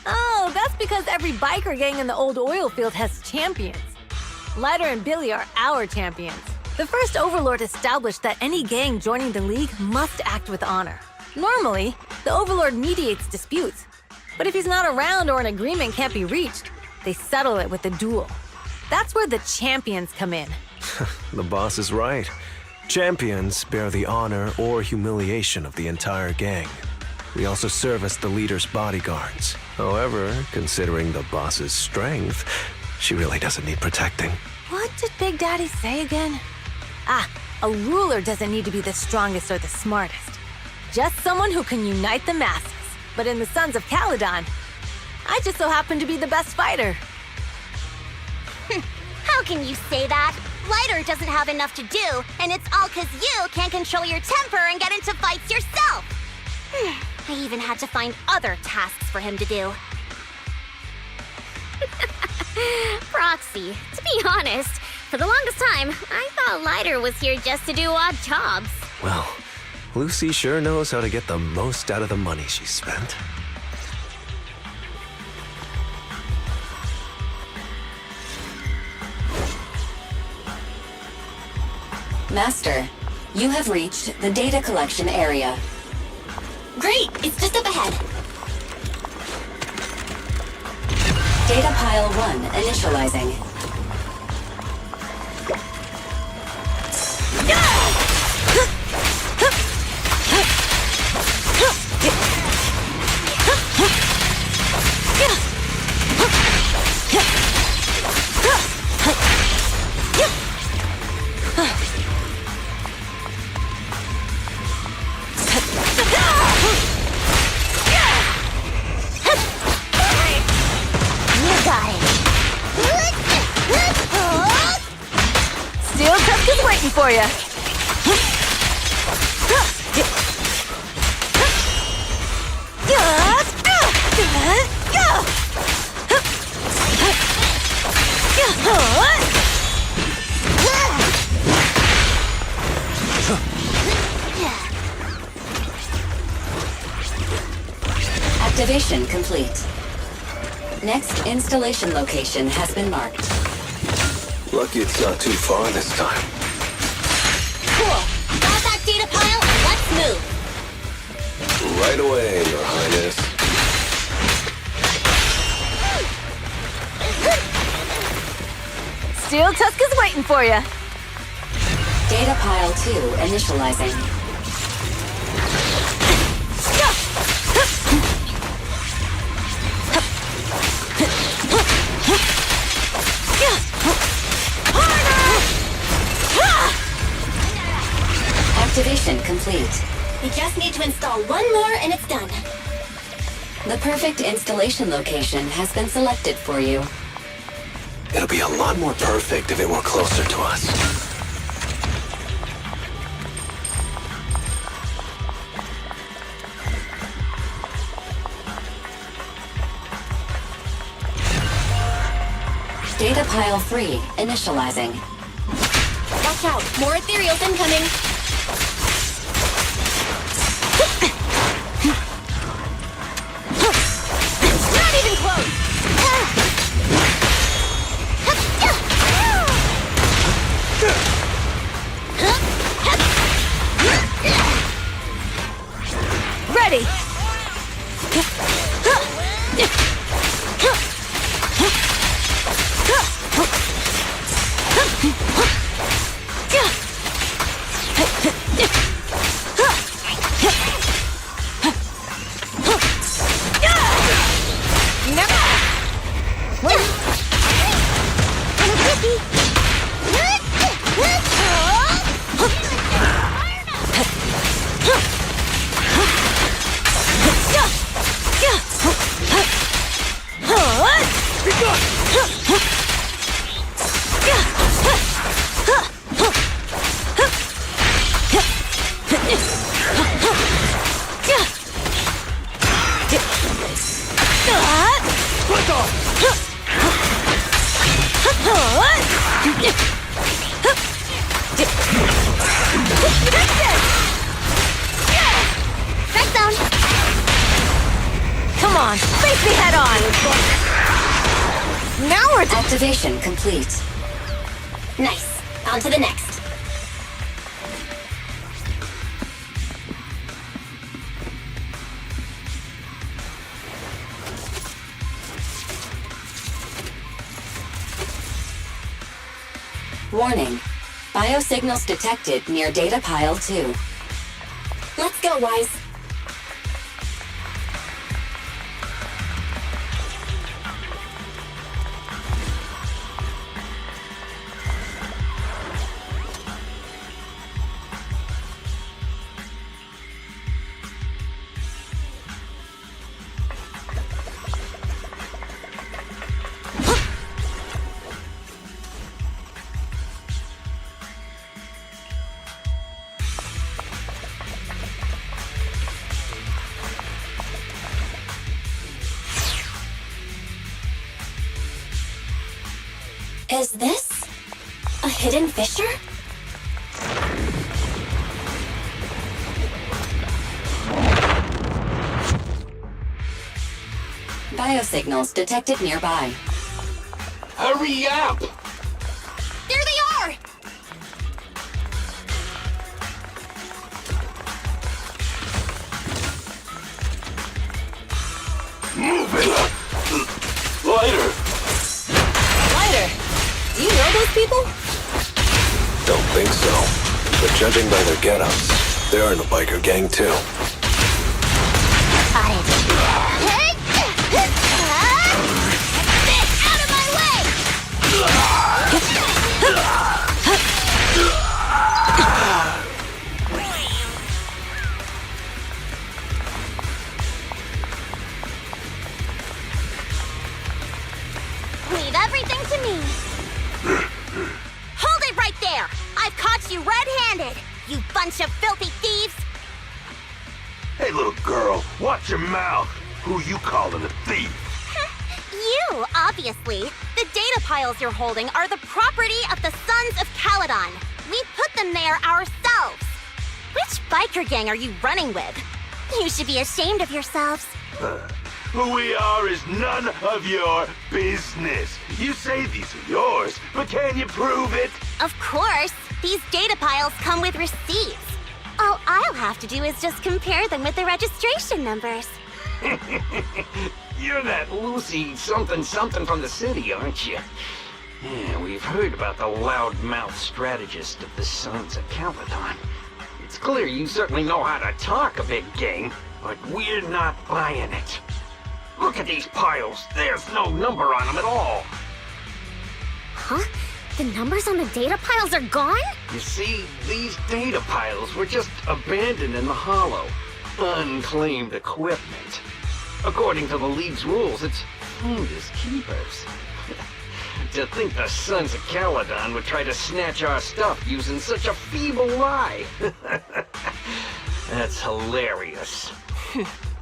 Oh, that's because every biker gang in the old oil field has champions. Lighter and Billy are our champions. The first Overlord established that any gang joining the League must act with honor. Normally, the Overlord mediates disputes. But if he's not around or an agreement can't be reached, they settle it with a duel. That's where the champions come in. The boss is right. Champions bear the honor or humiliation of the entire gang. We also serve as the leader's bodyguards. However, considering the boss's strength, she really doesn't need protecting. What did Big Daddy say again? Ah, a ruler doesn't need to be the strongest or the smartest. Just someone who can unite the masses. But in the Sons of Calydon, I just so happen to be the best fighter. How can you say that? Lighter doesn't have enough to do, and it's all 'cause you can't control your temper and get into fights yourself. I even had to find other tasks for him to do. Proxy, to be honest, for the longest time, I thought Lighter was here just to do odd jobs. Well, Lucy sure knows how to get the most out of the money she spent. Master, you have reached the data collection area. Great! It's just up ahead. Data pile 1 initializing. Steel Tusk is waiting for you. Activation complete. Next installation location has been marked. Lucky it's not too far this time. Cool. Got that data pile, and let's move. Right away, Your Highness. Steel Tusk is waiting for you. Data pile 2 initializing. Activation complete. We just need to install one more and it's done. The perfect installation location has been selected for you. It'll be a lot more perfect if it were closer to us. Data pile 3 initializing. Watch out, more ethereals incoming. Not even close. Ready. on, face me head on! Now we're Activation complete. Nice. On to the next. Warning. Biosignals detected near data pile 2. Let's go, Wise. Is this a hidden fissure? Biosignals detected nearby. Hurry up! There they are! Move it! Lighter! lighter. Do you know those people? Don't think so. But judging by their get-ups, they're in the biker gang too. Got it. Get out of my way! Leave everything to me. Hold it right there! I've caught you red-handed, you bunch of filthy thieves! Hey, little girl, watch your mouth. Who you calling a thief? You, obviously. The data piles you're holding are the property of the Sons of Caledon. We put them there ourselves. Which biker gang are you running with? You should be ashamed of yourselves. Who we are is none of your business. You say these are yours, but can you prove it? Of course. These data piles come with receipts. All I'll have to do is just compare them with the registration numbers. You're that Lucy something from the city, aren't you? Yeah, we've heard about the loudmouth strategist of the Sons of Caledon. It's clear you certainly know how to talk a big game, but we're not buying it. Look at these piles. There's no number on them at all. Huh? The numbers on the data piles are gone? You see, these data piles were just abandoned in the hollow. Unclaimed equipment. According to the League's rules, it's finders keepers. To think the Sons of Caledon would try to snatch our stuff using such a feeble lie. That's hilarious.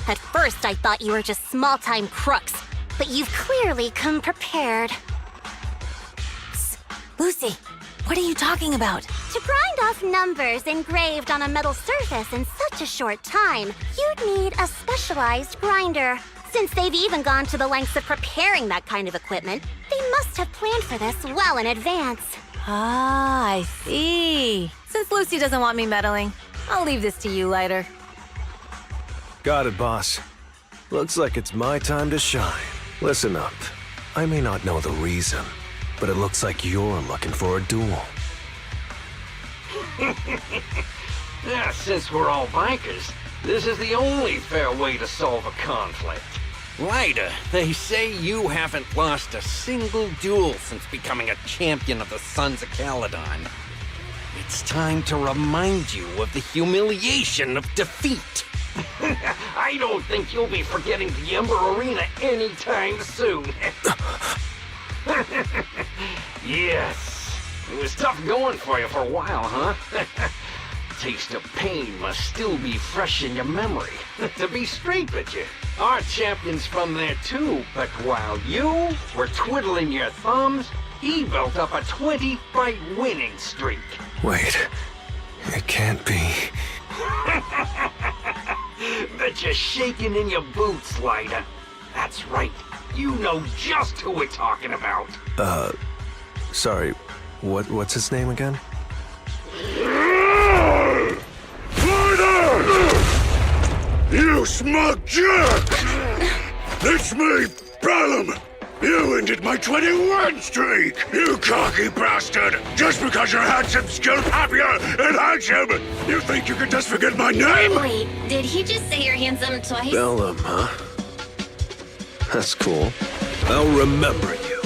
At first, I thought you were just small-time crooks, but you've clearly come prepared. Lucy, what are you talking about? To grind off numbers engraved on a metal surface in such a short time, you'd need a specialized grinder. Since they've even gone to the lengths of preparing that kind of equipment, they must have planned for this well in advance. Ah, I see. Since Lucy doesn't want me meddling, I'll leave this to you, Lighter. Got it, boss. Looks like it's my time to shine. Listen up. I may not know the reason, but it looks like you're looking for a duel. Yeah, since we're all bikers, this is the only fair way to solve a conflict. Ryder, they say you haven't lost a single duel since becoming a champion of the Sons of Caledon. It's time to remind you of the humiliation of defeat. I don't think you'll be forgetting the Ember Arena anytime soon. Yes, it was tough going for you for a while, huh? Taste of pain must still be fresh in your memory. To be straight with you, our champion's from there too, but while you were twiddling your thumbs, he built up a 20-fight winning streak. Wait, it can't be. Bet you're shaking in your boots, Lighter. That's right. You know just who we're talking about. Sorry, what's his name again? You smug jerk! It's me, Bellum! You ended my 21 streak! You cocky bastard! Just because you're handsome, skilled, happier, and handsome, you think you can just forget my name? Wait, did he just say you're handsome twice? Bellum, huh? That's cool. I'll remember you.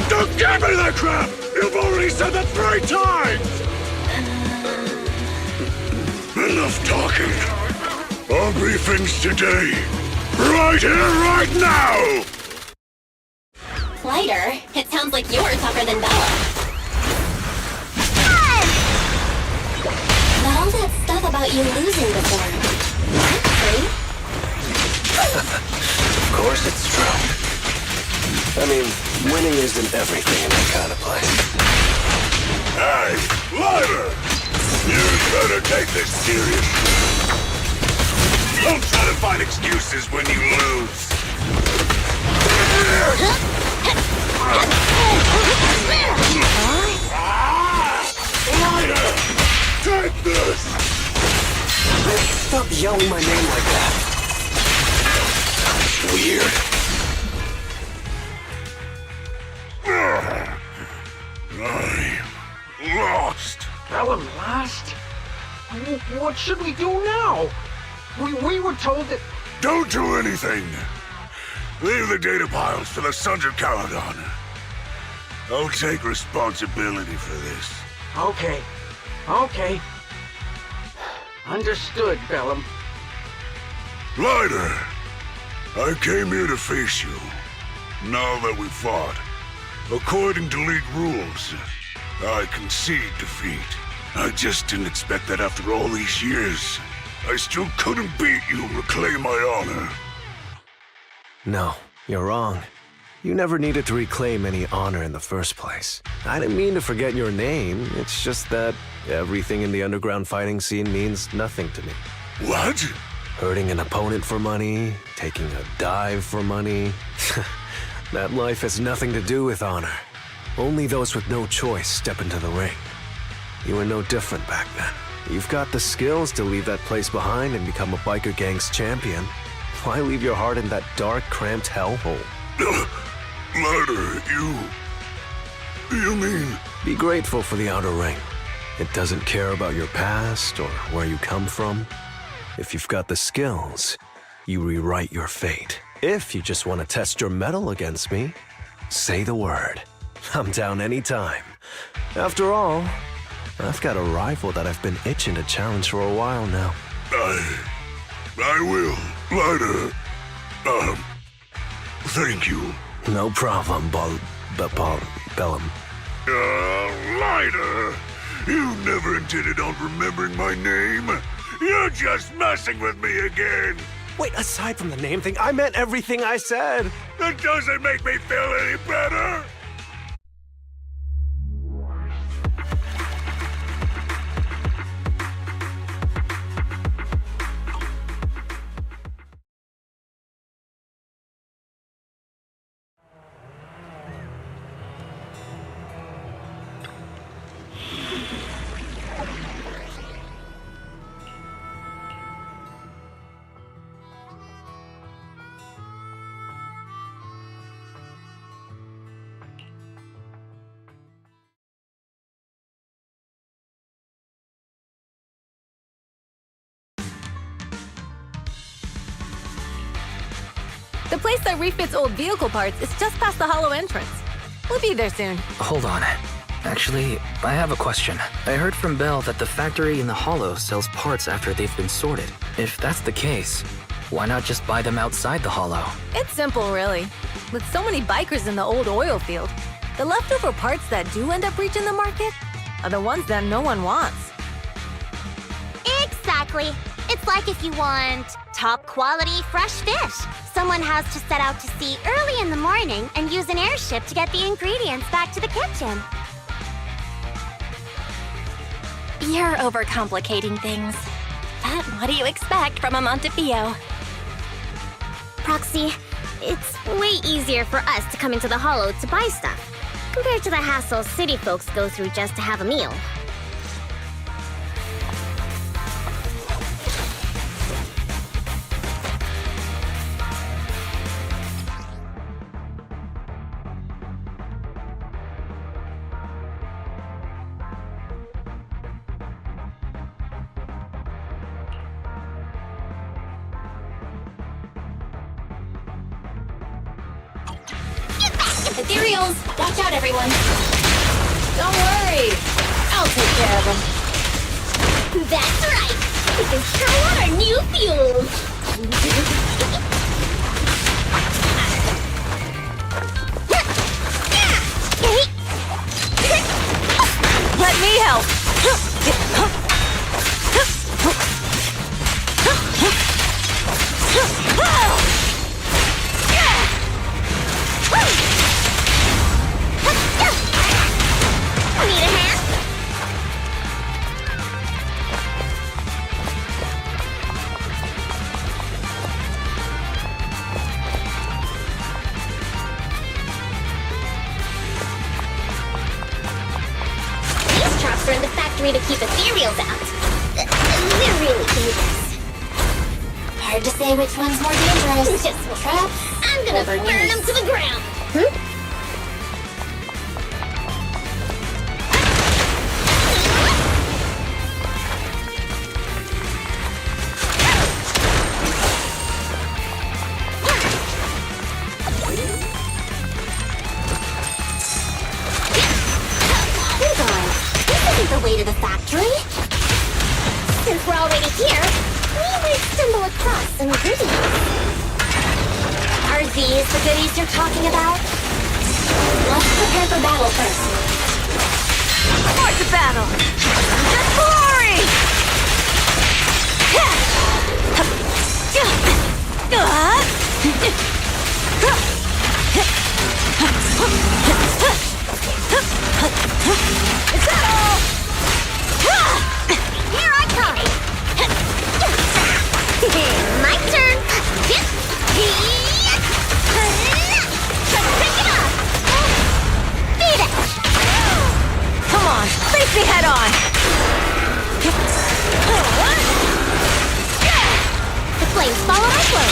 Don't give me that crap! You've already said that 3 times! Enough talking. I'll brief things today. Right here, right now! Lighter? It sounds like you're tougher than Bella. But all that stuff about you losing before. True? Of course it's true. I mean, winning isn't everything in that kind of place. Hey, Lighter! You'd better take this seriously. Don't try to find excuses when you lose. Lighter! Take this! Hey, stop yelling my name like that. Weird. I lost. Bellum lost? What should we do now? We were told that... Don't do anything. Leave the data piles to the Sons of Caledon. I'll take responsibility for this. Okay. Understood, Bellum. Lighter, I came here to face you. Now that we fought, according to League rules, I concede defeat. I just didn't expect that after all these years. I still couldn't beat you, reclaim my honor. No, you're wrong. You never needed to reclaim any honor in the first place. I didn't mean to forget your name. It's just that everything in the underground fighting scene means nothing to me. What? Hurting an opponent for money, taking a dive for money. That life has nothing to do with honor. Only those with no choice step into the ring. You were no different back then. You've got the skills to leave that place behind and become a biker gang's champion. Why leave your heart in that dark, cramped hellhole? Lighter, you mean... Be grateful for the outer ring. It doesn't care about your past or where you come from. If you've got the skills, you rewrite your fate. If you just want to test your mettle against me, say the word. I'm down anytime. After all, I've got a rival that I've been itching to challenge for a while now. I will, Lighter. Thank you. No problem, Bellum. Lighter! You never intended on remembering my name. You're just messing with me again. Wait, aside from the name thing, I meant everything I said. That doesn't make me feel any better. The place that refits old vehicle parts is just past the hollow entrance. We'll be there soon. Hold on. Actually, I have a question. I heard from Belle that the factory in the hollow sells parts after they've been sorted. If that's the case, why not just buy them outside the hollow? It's simple, really. With so many bikers in the old oil field, the leftover parts that do end up reaching the market are the ones that no one wants. Exactly. It's like if you want top quality fresh fish. Someone has to set out to sea early in the morning and use an airship to get the ingredients back to the kitchen. You're overcomplicating things. But what do you expect from a Montefiore? Proxy, it's way easier for us to come into the Hollow to buy stuff, compared to the hassle city folks go through just to have a meal. Ethereals! Watch out, everyone! Don't worry! I'll take care of them. That's right! We can try out our new fuel! Let me help! Need a hand? These traps are in the factory to keep ethereals out. They're really dangerous. Hard to say which one's more dangerous. Just traps. I'm gonna burn them to the ground. Hold on. This isn't the way to the factory. Since we're already here, we might stumble across some goodies. Are these the goodies you're talking about? Let's prepare for battle first. Forward to battle! The glory! Is that all? Here I come! My turn! Pick it up! Beat it! Come on, face me head on! The flames follow my flow!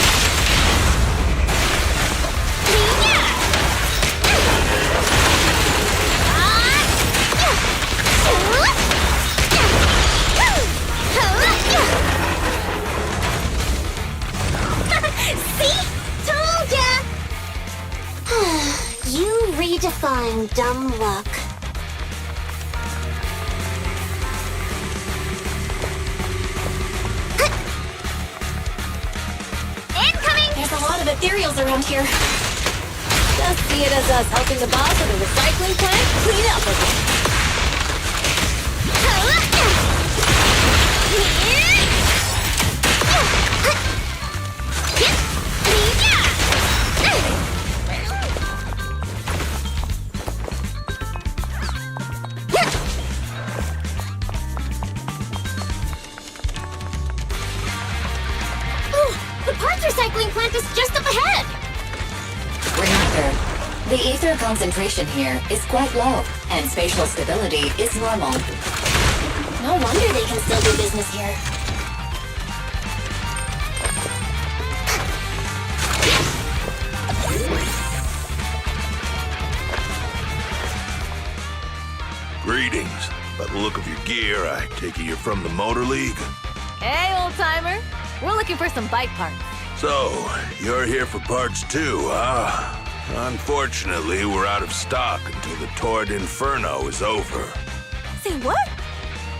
See? Told ya! You redefine dumb luck. Incoming! There's a lot of ethereals around here. Just see it as us helping the boss of the recycling plant clean up again. The parts recycling plant is just up ahead! Remember, the ether concentration here is quite low, and spatial stability is normal. No wonder they can still do business here. Greetings. By the look of your gear, I take it you're from the Motor League. Hey, old-timer. We're looking for some bike parts. So, you're here for parts too, huh? Unfortunately, we're out of stock until the torrid Inferno is over. Say what?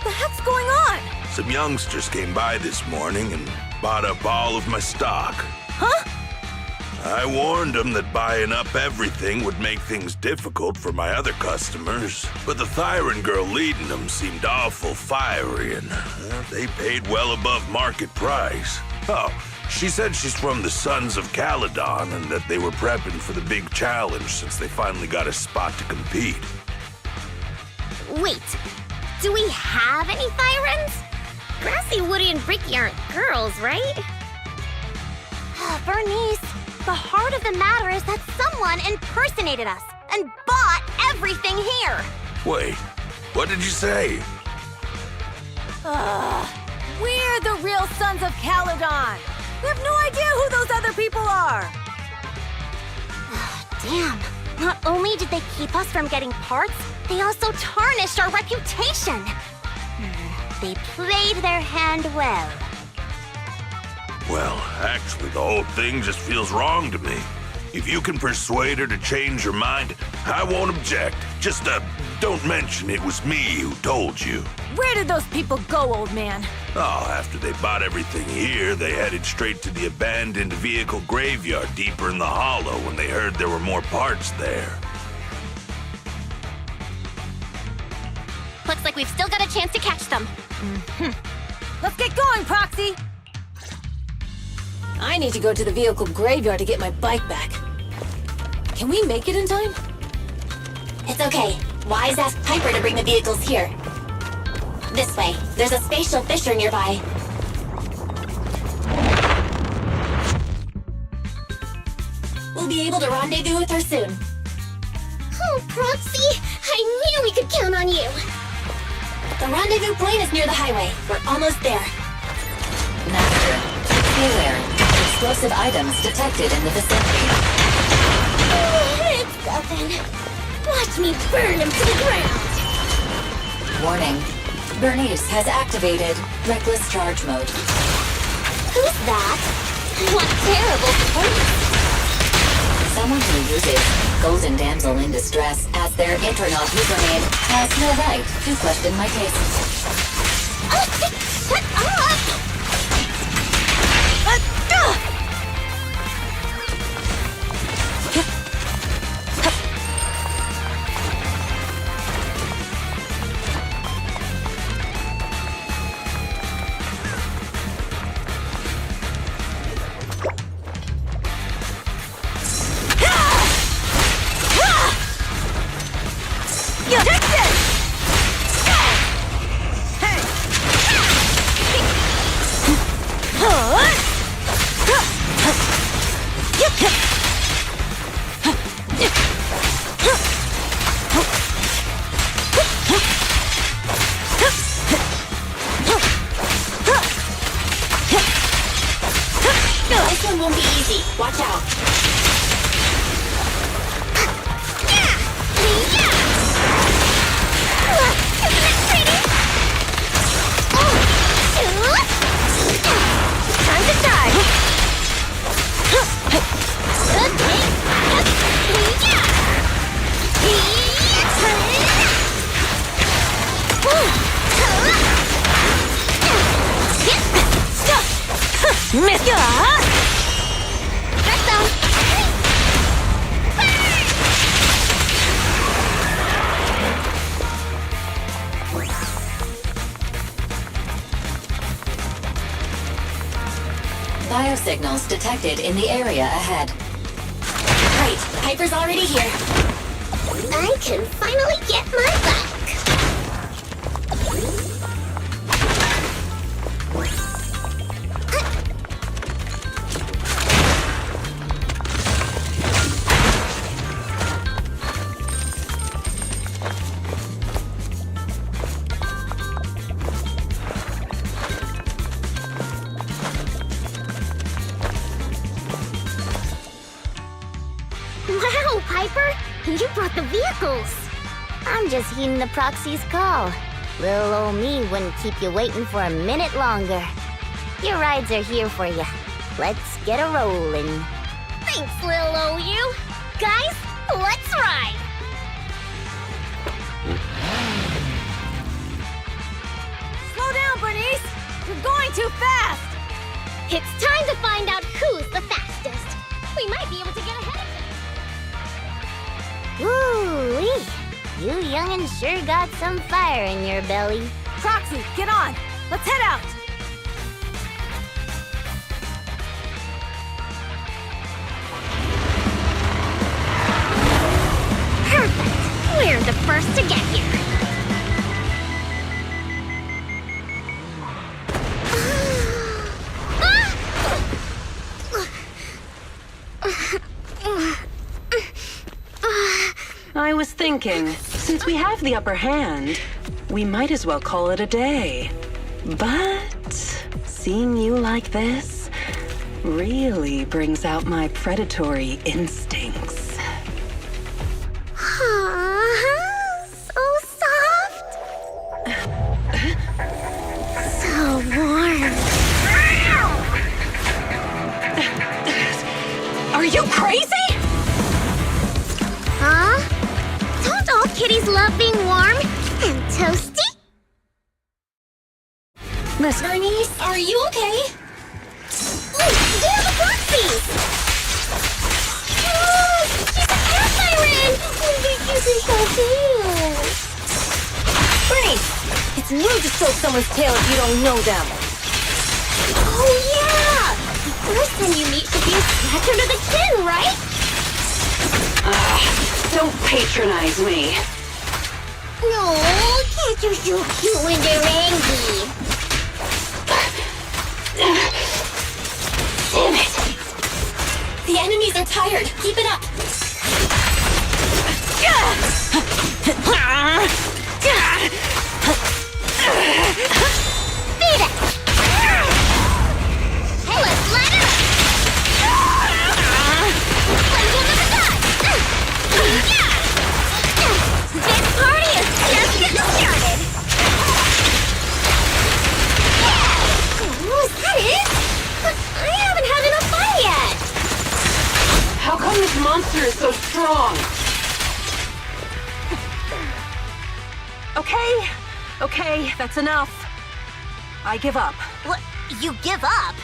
The heck's going on? Some youngsters came by this morning and bought up all of my stock. Huh? I warned them that buying up everything would make things difficult for my other customers, but the Thyron girl leading them seemed awful fiery, and they paid well above market price. Oh, she said she's from the Sons of Caledon and that they were prepping for the big challenge since they finally got a spot to compete. Wait, do we have any Thyrans? Grassy, Woody, and Bricky aren't girls, right? Bernice, the heart of the matter is that someone impersonated us and bought everything here. Wait, what did you say? We're the real Sons of Caledon. We have no idea who those other people are. Damn. Not only did they keep us from getting parts, they also tarnished our reputation. They played their hand well. Well, actually, the whole thing just feels wrong to me. If you can persuade her to change her mind, I won't object. Just, don't mention it was me who told you. Where did those people go, old man? Oh, after they bought everything here, they headed straight to the abandoned vehicle graveyard deeper in the hollow when they heard there were more parts there. Looks like we've still got a chance to catch them. Let's get going, Proxy! I need to go to the vehicle graveyard to get my bike back. Can we make it in time? It's okay. Wise asked Piper to bring the vehicles here. This way. There's a spatial fissure nearby. We'll be able to rendezvous with her soon. Oh, Proxy! I knew we could count on you! The rendezvous point is near the highway. We're almost there. Master, be aware. Explosive items detected in the vicinity. It's nothing. Watch me burn him to the ground! Warning. Bernice has activated Reckless Charge Mode. Who's that? What terrible place! Someone who uses Golden Damsel in Distress as their Inferno username has no right to question my taste. Shut up! This one won't be easy. Watch out. Isn't it pretty? Time to die. Miss! Biosignals detected in the area ahead. Great, Piper's already here. I can finally get my back. Wow, Piper! You brought the vehicles! I'm just heeding the proxy's call. Little old me wouldn't keep you waiting for a minute longer. Your rides are here for you. Let's get a rolling. Thanks, little old you. Guys, let's ride! Slow down, Bernice! You're going too fast! It's time to find out who's the fastest. We might be able to get ahead of them. Ooh-wee. You young'uns sure got some fire in your belly. Proxy, get on! Let's head out! Perfect! We're the first to get here. was thinking, since we have the upper hand, we might as well call it a day. But seeing you like this really brings out my predatory instincts. So soft. So warm. Are you crazy? Huh? Don't all kitties love being warm and toasty? Listen. Bernice, are you okay? They're the Foxies! She's a cat siren! This is so cute! Bernice, it's rude to stroke someone's tail if you don't know them. Oh yeah! The first time you meet should be a scratch under the chin, right? Don't patronize me. No, cats are so cute when they're angry. Damn it! The enemies are tired. Keep it up. Beat it! Hey, let's light it up! Let's go to the top! This party is just getting started! Oh, is that it? But I haven't had enough fun yet! How come this monster is so strong? Okay, that's enough. I give up. What? You give up?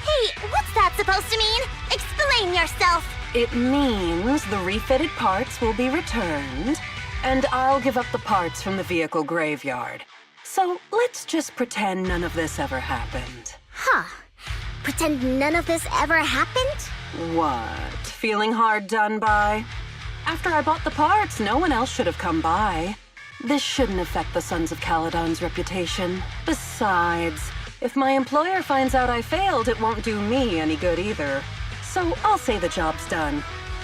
Hey, what's that supposed to mean? Explain yourself! It means the refitted parts will be returned, and I'll give up the parts from the vehicle graveyard. So let's just pretend none of this ever happened. Huh. Pretend none of this ever happened? What? Feeling hard done by? After I bought the parts, no one else should have come by. This shouldn't affect the Sons of Caledon's reputation. Besides, if my employer finds out I failed, it won't do me any good either. So I'll say the job's done.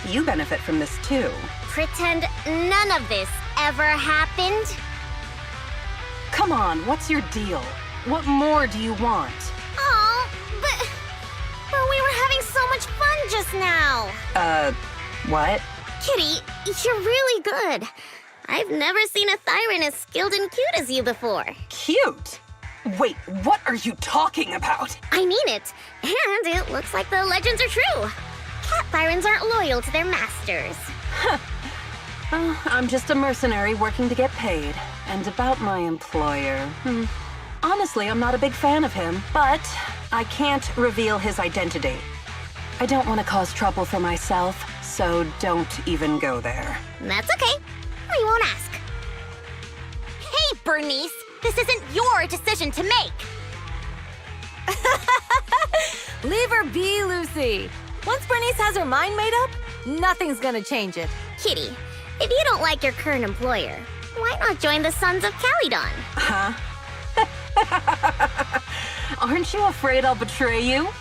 You benefit from this too. Pretend none of this ever happened? Come on, what's your deal? What more do you want? Oh, but we were having so much fun just now. What? Kitty, you're really good. I've never seen a Thyran as skilled and cute as you before. Cute? Wait, what are you talking about? I mean it. And it looks like the legends are true. Cat Thyrans aren't loyal to their masters. I'm just a mercenary working to get paid. And about my employer, honestly, I'm not a big fan of him, but I can't reveal his identity. I don't want to cause trouble for myself, so don't even go there. That's okay. We won't ask. Hey, Bernice! This isn't your decision to make! Leave her be, Lucy. Once Bernice has her mind made up, nothing's gonna change it. Kitty, if you don't like your current employer, why not join the Sons of Caledon? Huh? Aren't you afraid I'll betray you?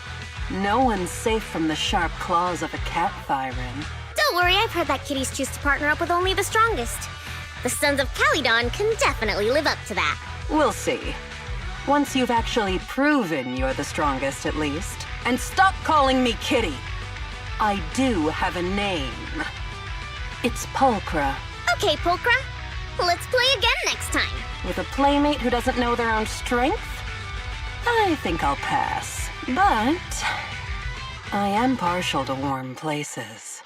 No one's safe from the sharp claws of a cat Thyran. Don't worry, I've heard that kitties choose to partner up with only the strongest. The Sons of Caledon can definitely live up to that. We'll see. Once you've actually proven you're the strongest, at least. And stop calling me Kitty. I do have a name. It's Pulchra. Okay, Pulchra. Let's play again next time. With a playmate who doesn't know their own strength? I think I'll pass. But I am partial to warm places.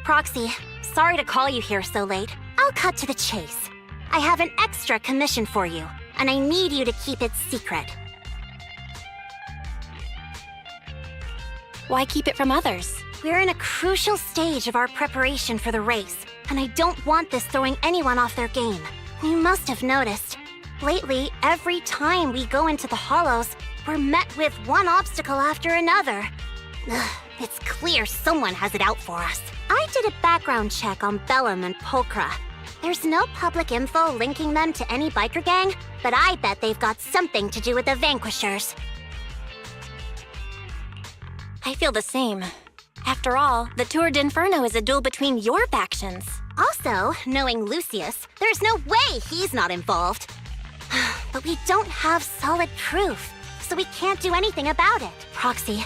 Proxy, sorry to call you here so late. I'll cut to the chase. I have an extra commission for you, and I need you to keep it secret. Why keep it from others? We're in a crucial stage of our preparation for the race, and I don't want this throwing anyone off their game. You must have noticed. Lately, every time we go into the Hollows, we're met with one obstacle after another. Ugh, it's clear someone has it out for us. I did a background check on Bellum and Pulchra. There's no public info linking them to any biker gang, but I bet they've got something to do with the Vanquishers. I feel the same. After all, the Tour d'Inferno is a duel between your factions. Also, knowing Lucius, there's no way he's not involved. But we don't have solid proof, so we can't do anything about it. Proxy,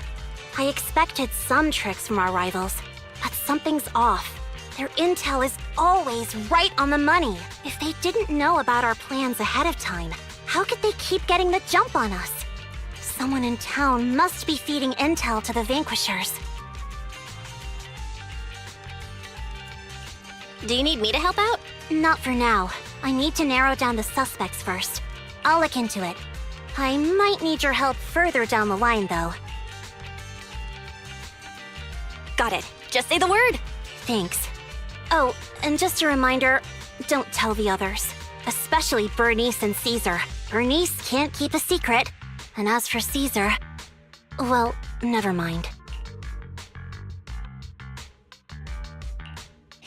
I expected some tricks from our rivals, but something's off. Their intel is always right on the money. If they didn't know about our plans ahead of time, how could they keep getting the jump on us? Someone in town must be feeding intel to the Vanquishers. Do you need me to help out? Not for now. I need to narrow down the suspects first. I'll look into it. I might need your help further down the line, though. Got it. Just say the word. Thanks. Oh, and just a reminder, don't tell the others. Especially Bernice and Caesar. Bernice can't keep a secret. And as for Caesar, well, never mind.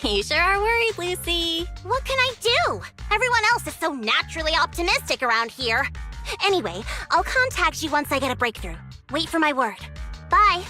You sure are worried, Lucy. What can I do? Everyone else is so naturally optimistic around here. Anyway, I'll contact you once I get a breakthrough. Wait for my word. Bye.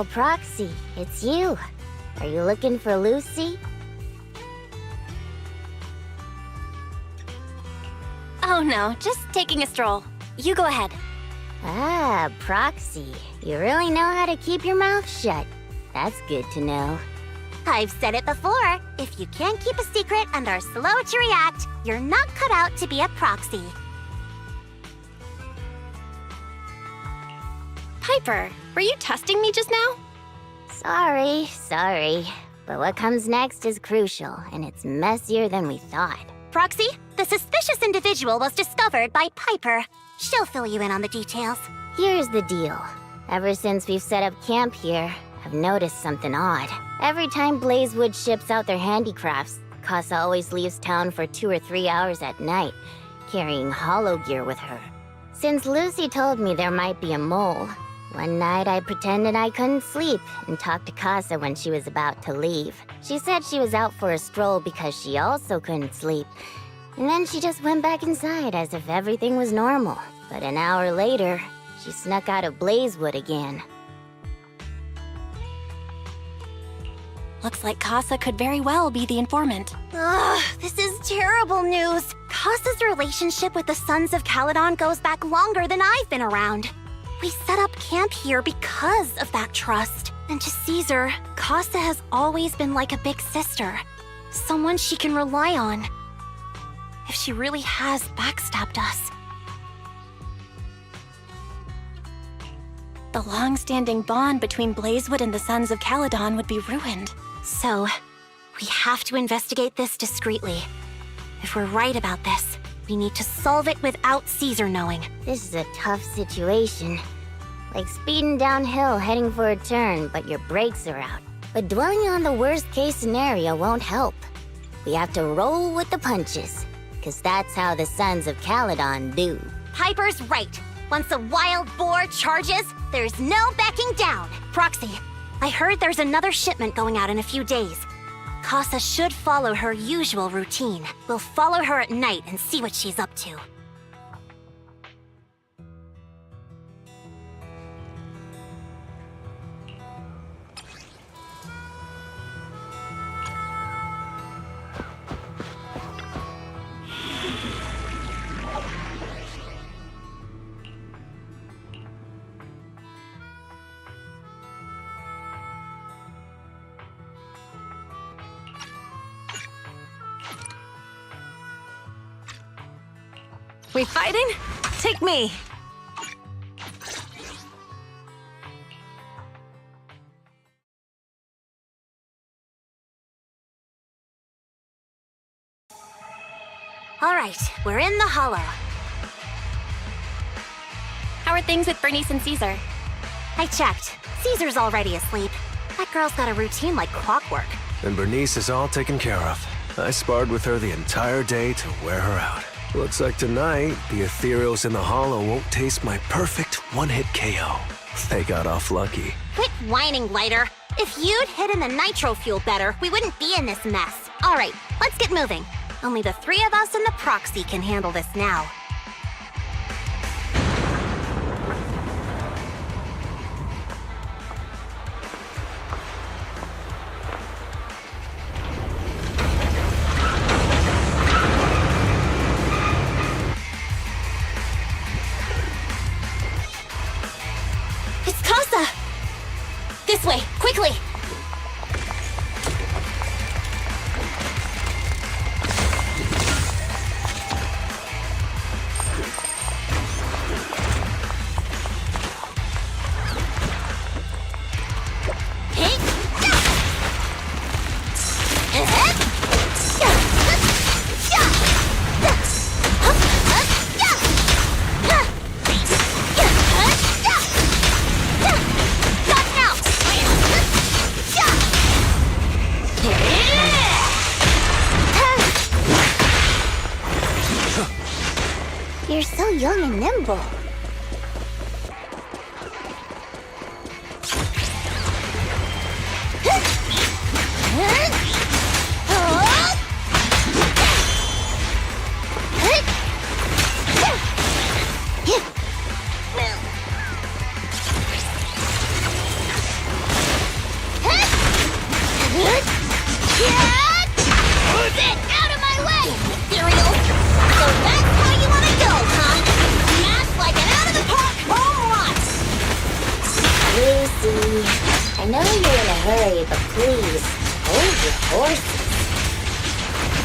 Oh, Proxy, it's you. Are you looking for Lucy? Oh no, just taking a stroll. You go ahead. Ah, Proxy. You really know how to keep your mouth shut. That's good to know. I've said it before. If you can't keep a secret and are slow to react, you're not cut out to be a proxy. Piper, were you testing me just now? Sorry. But what comes next is crucial, and it's messier than we thought. Proxy, the suspicious individual was discovered by Piper. She'll fill you in on the details. Here's the deal. Ever since we've set up camp here, I've noticed something odd. Every time Blazewood ships out their handicrafts, Casa always leaves town for 2 or 3 hours at night, carrying hollow gear with her. Since Lucy told me there might be a mole, one night I pretended I couldn't sleep and talked to Casa when she was about to leave. She said she was out for a stroll because she also couldn't sleep. And then she just went back inside as if everything was normal. But an hour later, she snuck out of Blazewood again. Looks like Casa could very well be the informant. Ugh, this is terrible news. Casa's relationship with the Sons of Caledon goes back longer than I've been around. We set up camp here because of that trust. And to Caesar, Casa has always been like a big sister. Someone she can rely on. If she really has backstabbed us. The long-standing bond between Blazewood and the Sons of Caledon would be ruined. So, we have to investigate this discreetly. If we're right about this, we need to solve it without Caesar knowing. This is a tough situation. Like speeding downhill heading for a turn, but your brakes are out. But dwelling on the worst-case scenario won't help. We have to roll with the punches, because that's how the Sons of Caledon do. Piper's right. Once a wild boar charges, there's no backing down. Proxy, I heard there's another shipment going out in a few days. Casa should follow her usual routine. We'll follow her at night and see what she's up to. We fighting? Take me. All right, we're in the hollow. How are things with Bernice and Caesar? I checked. Caesar's already asleep. That girl's got a routine like clockwork. And Bernice is all taken care of. I sparred with her the entire day to wear her out. Looks like tonight, the ethereals in the hollow won't taste my perfect one-hit KO. They got off lucky. Quit whining, Lighter. If you'd hidden the nitro fuel better, we wouldn't be in this mess. All right, let's get moving. Only the 3 of us and the proxy can handle this now. It's Casa! This way, quickly! You're so young and nimble. hurry, but please, hold your horses.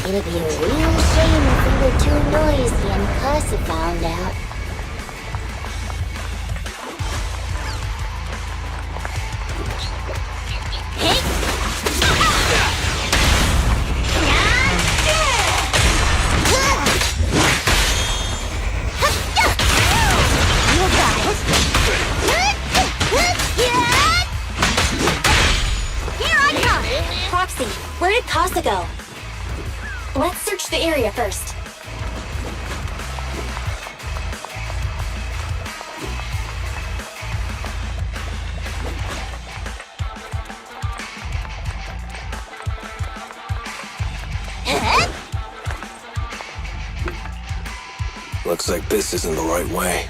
It'd be a real shame if we were too noisy and Casa found out. Where did Casa go? Let's search the area first. Looks like this isn't the right way.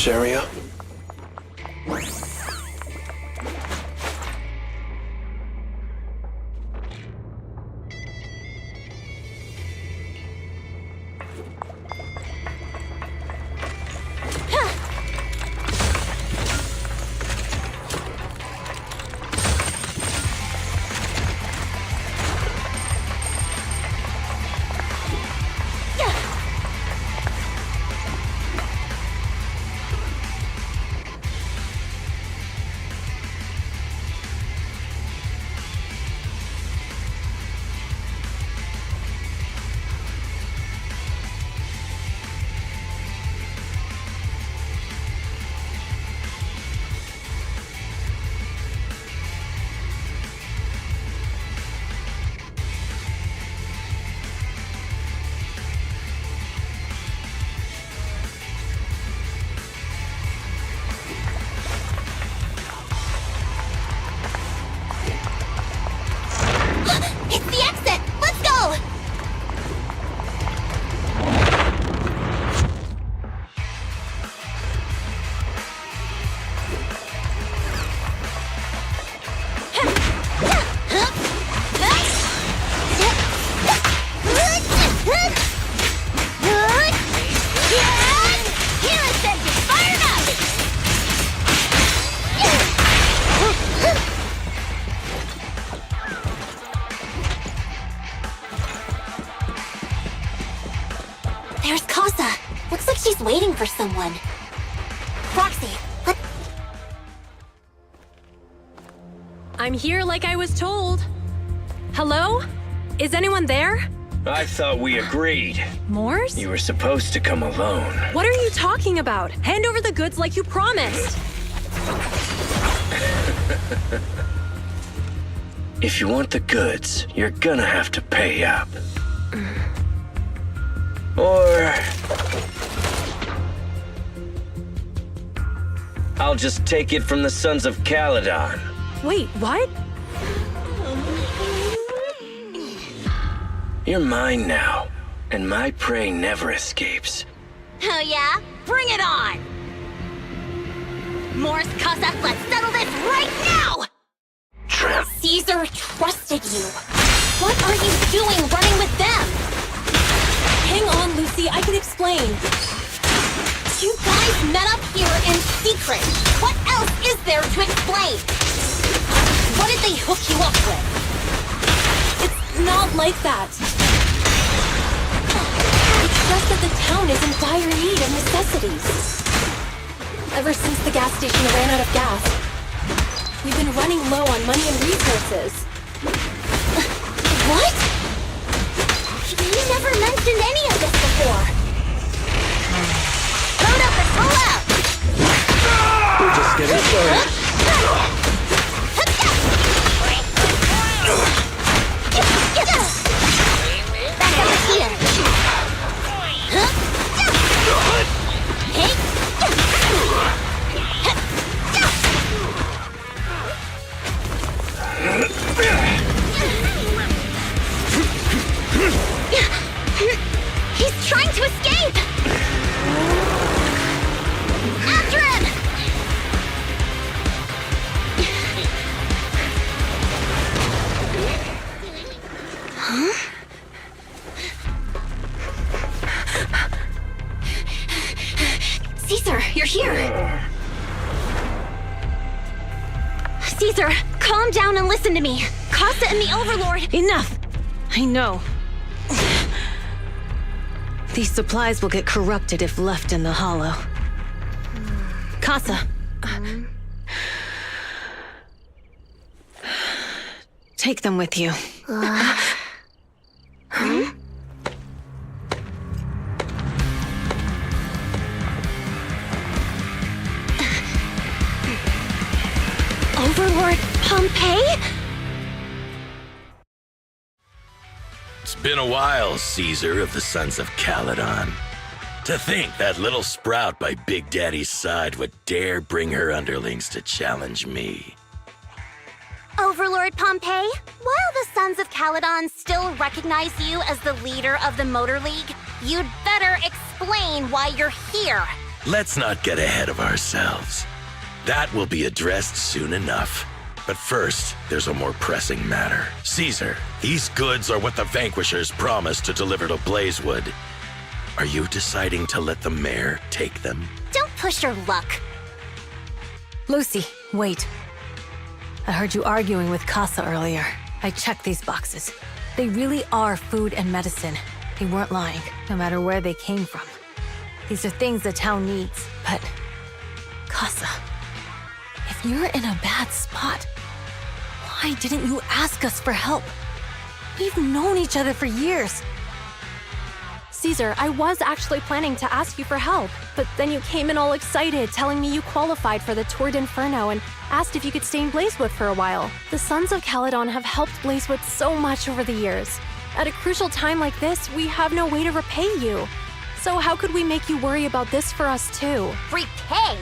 Area? Waiting for someone. Roxy, I'm here like I was told. Hello? Is anyone there? I thought we agreed. Morse? You were supposed to come alone. What are you talking about? Hand over the goods like you promised. If you want the goods, you're gonna have to pay up. Or I'll just take it from the Sons of Caledon. Wait, what? You're mine now, and my prey never escapes. Oh yeah? Bring it on! Morse, Casa, let's settle this right now! Caesar trusted you. What are you doing running with them? Hang on, Lucy, I can explain. You guys met up here in secret. What else is there to explain? What did they hook you up with? It's not like that. It's just that the town is in dire need of necessities. Ever since the gas station ran out of gas, we've been running low on money and resources. What? You never mentioned any of this before. Load up and pull out! We're just getting started. Caesar, calm down and listen to me. Casa and the Overlord... Enough! I know. These supplies will get corrupted if left in the hollow. Casa. Take them with you. Overlord Pompeii? It's been a while, Caesar of the Sons of Caledon. To think that little sprout by Big Daddy's side would dare bring her underlings to challenge me. Overlord Pompeii, while the Sons of Caledon still recognize you as the leader of the Motor League, you'd better explain why you're here. Let's not get ahead of ourselves. That will be addressed soon enough. But first, there's a more pressing matter. Caesar, these goods are what the Vanquishers promised to deliver to Blazewood. Are you deciding to let the mayor take them? Don't push your luck. Lucy, wait. I heard you arguing with Casa earlier. I checked these boxes. They really are food and medicine. They weren't lying, no matter where they came from. These are things the town needs, but... Casa, if you're in a bad spot, why didn't you ask us for help? We've known each other for years. Caesar, I was actually planning to ask you for help, but then you came in all excited, telling me you qualified for the Tour d'Inferno and asked if you could stay in Blazewood for a while. The Sons of Caledon have helped Blazewood so much over the years. At a crucial time like this, we have no way to repay you. So how could we make you worry about this for us too? Repay?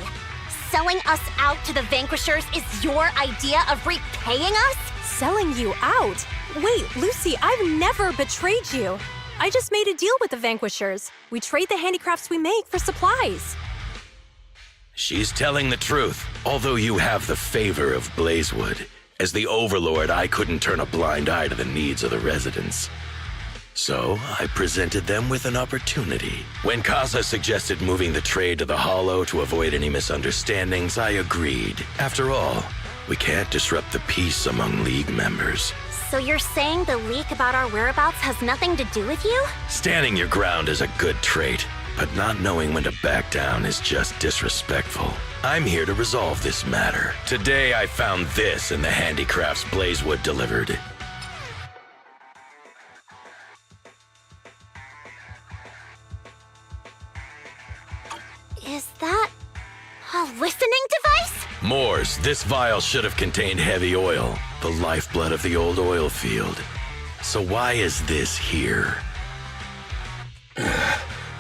Selling us out to the Vanquishers is your idea of repaying us? Selling you out? Wait, Lucy, I've never betrayed you. I just made a deal with the Vanquishers. We trade the handicrafts we make for supplies. She's telling the truth. Although you have the favor of Blazewood, as the Overlord, I couldn't turn a blind eye to the needs of the residents. So, I presented them with an opportunity. When Casa suggested moving the trade to the Hollow to avoid any misunderstandings, I agreed. After all, we can't disrupt the peace among League members. So you're saying the leak about our whereabouts has nothing to do with you? Standing your ground is a good trait, but not knowing when to back down is just disrespectful. I'm here to resolve this matter. Today I found this in the handicrafts Blazewood delivered. Is that a listening device? Moors, this vial should have contained heavy oil, the lifeblood of the old oil field. So why is this here?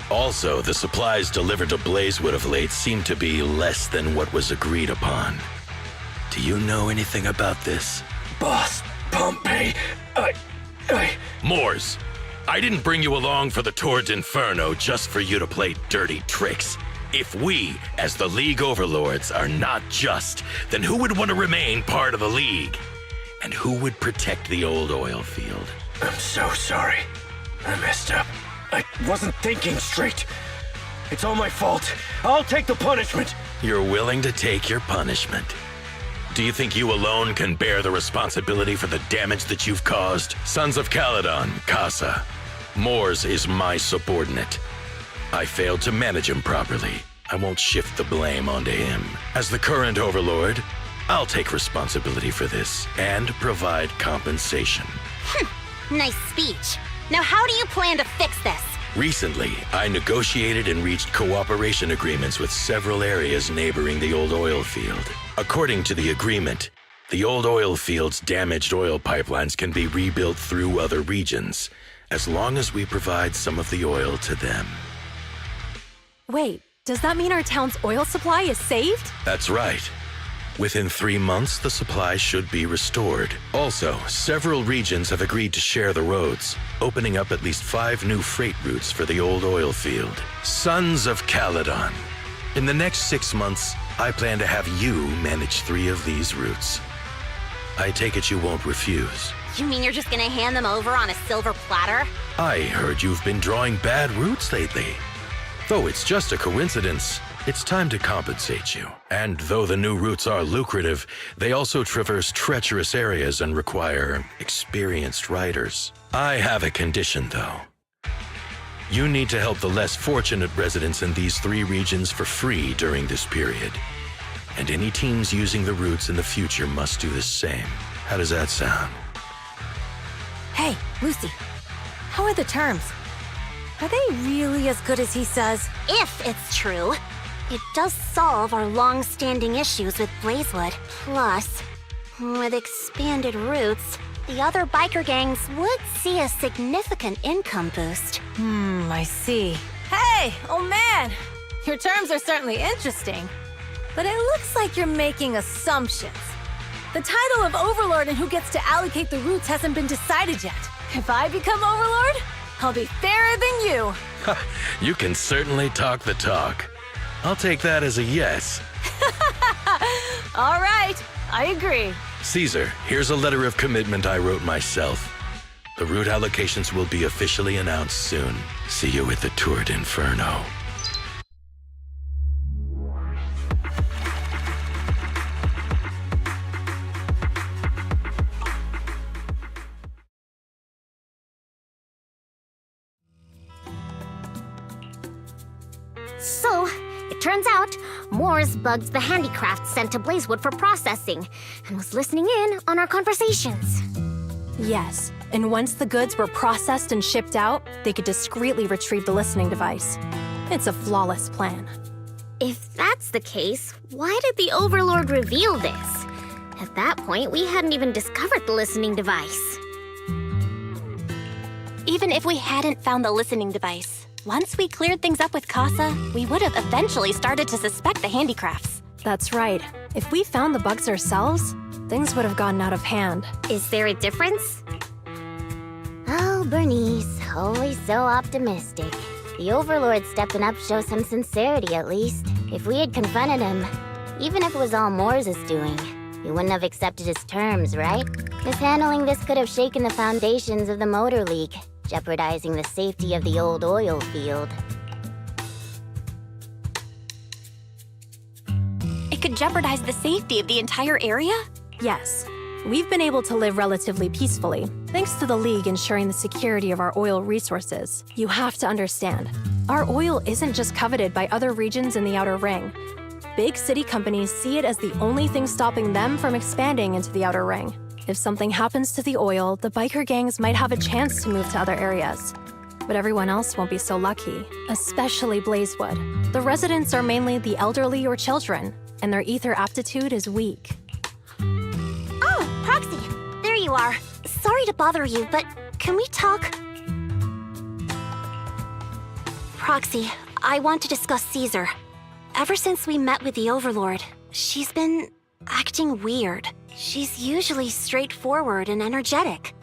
Also, the supplies delivered to Blazewood of late seem to be less than what was agreed upon. Do you know anything about this? Boss, Pompeii, Moors, I didn't bring you along for the Tour d'Inferno just for you to play dirty tricks. If we, as the League Overlords, are not just, then who would want to remain part of the League? And who would protect the old oil field? I'm so sorry. I messed up. I wasn't thinking straight. It's all my fault. I'll take the punishment. You're willing to take your punishment. Do you think you alone can bear the responsibility for the damage that you've caused? Sons of Caledon, Casa. Moors is my subordinate. I failed to manage him properly. I won't shift the blame onto him. As the current Overlord, I'll take responsibility for this and provide compensation. Nice speech. Now how do you plan to fix this? Recently, I negotiated and reached cooperation agreements with several areas neighboring the old oil field. According to the agreement, the old oil field's damaged oil pipelines can be rebuilt through other regions, as long as we provide some of the oil to them. Wait, does that mean our town's oil supply is saved? That's right. Within 3 months, the supply should be restored. Also, several regions have agreed to share the roads, opening up at least 5 new freight routes for the old oil field. Sons of Caledon. In the next 6 months, I plan to have you manage 3 of these routes. I take it you won't refuse. You mean you're just gonna hand them over on a silver platter? I heard you've been drawing bad routes lately. Though it's just a coincidence, It's time to compensate you. And though the new routes are lucrative, they also traverse treacherous areas and require experienced riders. I have a condition, though. You need to help the less fortunate residents in these 3 regions for free during this period. And any teams using the routes in the future must do the same. How does that sound? Hey, Lucy. How are the terms? Are they really as good as he says? If it's true, it does solve our long-standing issues with Blazewood. Plus, with expanded routes, the other biker gangs would see a significant income boost. I see. Hey, old man! Your terms are certainly interesting, but it looks like you're making assumptions. The title of Overlord and who gets to allocate the routes hasn't been decided yet. If I become Overlord, I'll be fairer than you. You can certainly talk the talk. I'll take that as a yes. All right, I agree. Caesar, here's a letter of commitment I wrote myself. The route allocations will be officially announced soon. See you at the Tour d'Inferno. So, it turns out, Moores bugged the handicraft sent to Blazewood for processing, and was listening in on our conversations. Yes, and once the goods were processed and shipped out, they could discreetly retrieve the listening device. It's a flawless plan. If that's the case, why did the Overlord reveal this? At that point, we hadn't even discovered the listening device. Even if we hadn't found the listening device, once we cleared things up with Casa, we would have eventually started to suspect the handicrafts. That's right. If we found the bugs ourselves, things would have gotten out of hand. Is there a difference? Oh, Bernice, always so optimistic. The Overlord stepping up shows some sincerity, at least. If we had confronted him, even if it was all Moores' doing, he wouldn't have accepted his terms, right? Mishandling this could have shaken the foundations of the Motor League, jeopardizing the safety of the old oil field. It could jeopardize the safety of the entire area? Yes. We've been able to live relatively peacefully, thanks to the League ensuring the security of our oil resources. You have to understand, our oil isn't just coveted by other regions in the Outer Ring. Big city companies see it as the only thing stopping them from expanding into the Outer Ring. If something happens to the oil, the biker gangs might have a chance to move to other areas. But everyone else won't be so lucky, especially Blazewood. The residents are mainly the elderly or children, and their ether aptitude is weak. Oh, Proxy, there you are. Sorry to bother you, but can we talk? Proxy, I want to discuss Caesar. Ever since we met with the Overlord, she's been acting weird. She's usually straightforward and energetic.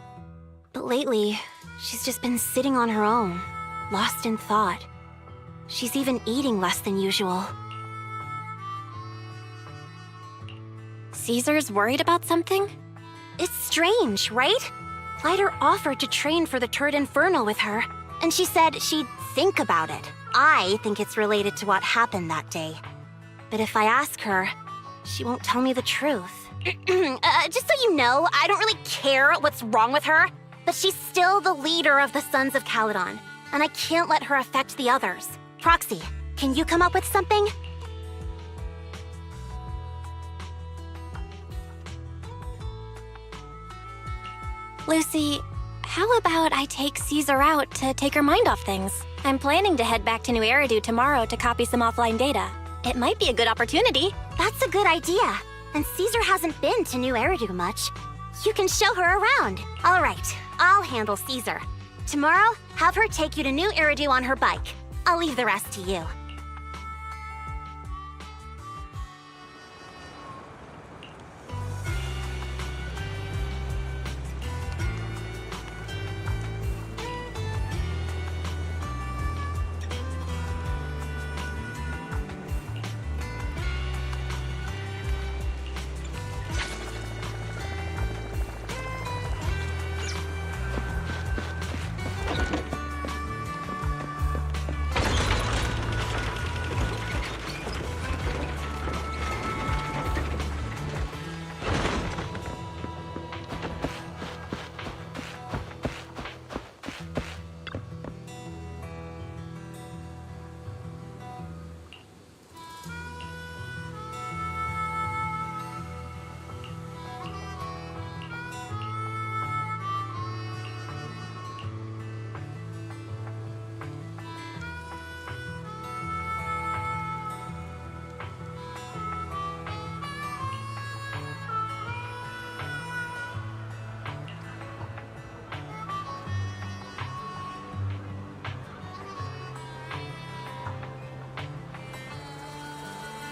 But lately, she's just been sitting on her own, lost in thought. She's even eating less than usual. Caesar's worried about something? It's strange, right? Lighter offered to train for the Tour d'Inferno with her, and she said she'd think about it. I think it's related to what happened that day. But if I ask her, she won't tell me the truth. Just so you know, I don't really care what's wrong with her, but she's still the leader of the Sons of Caledon, and I can't let her affect the others. Proxy, can you come up with something? Lucy, how about I take Caesar out to take her mind off things? I'm planning to head back to New Eridu tomorrow to copy some offline data. It might be a good opportunity. That's a good idea. And Caesar hasn't been to New Eridu much. You can show her around. All right, I'll handle Caesar. Tomorrow, have her take you to New Eridu on her bike. I'll leave the rest to you.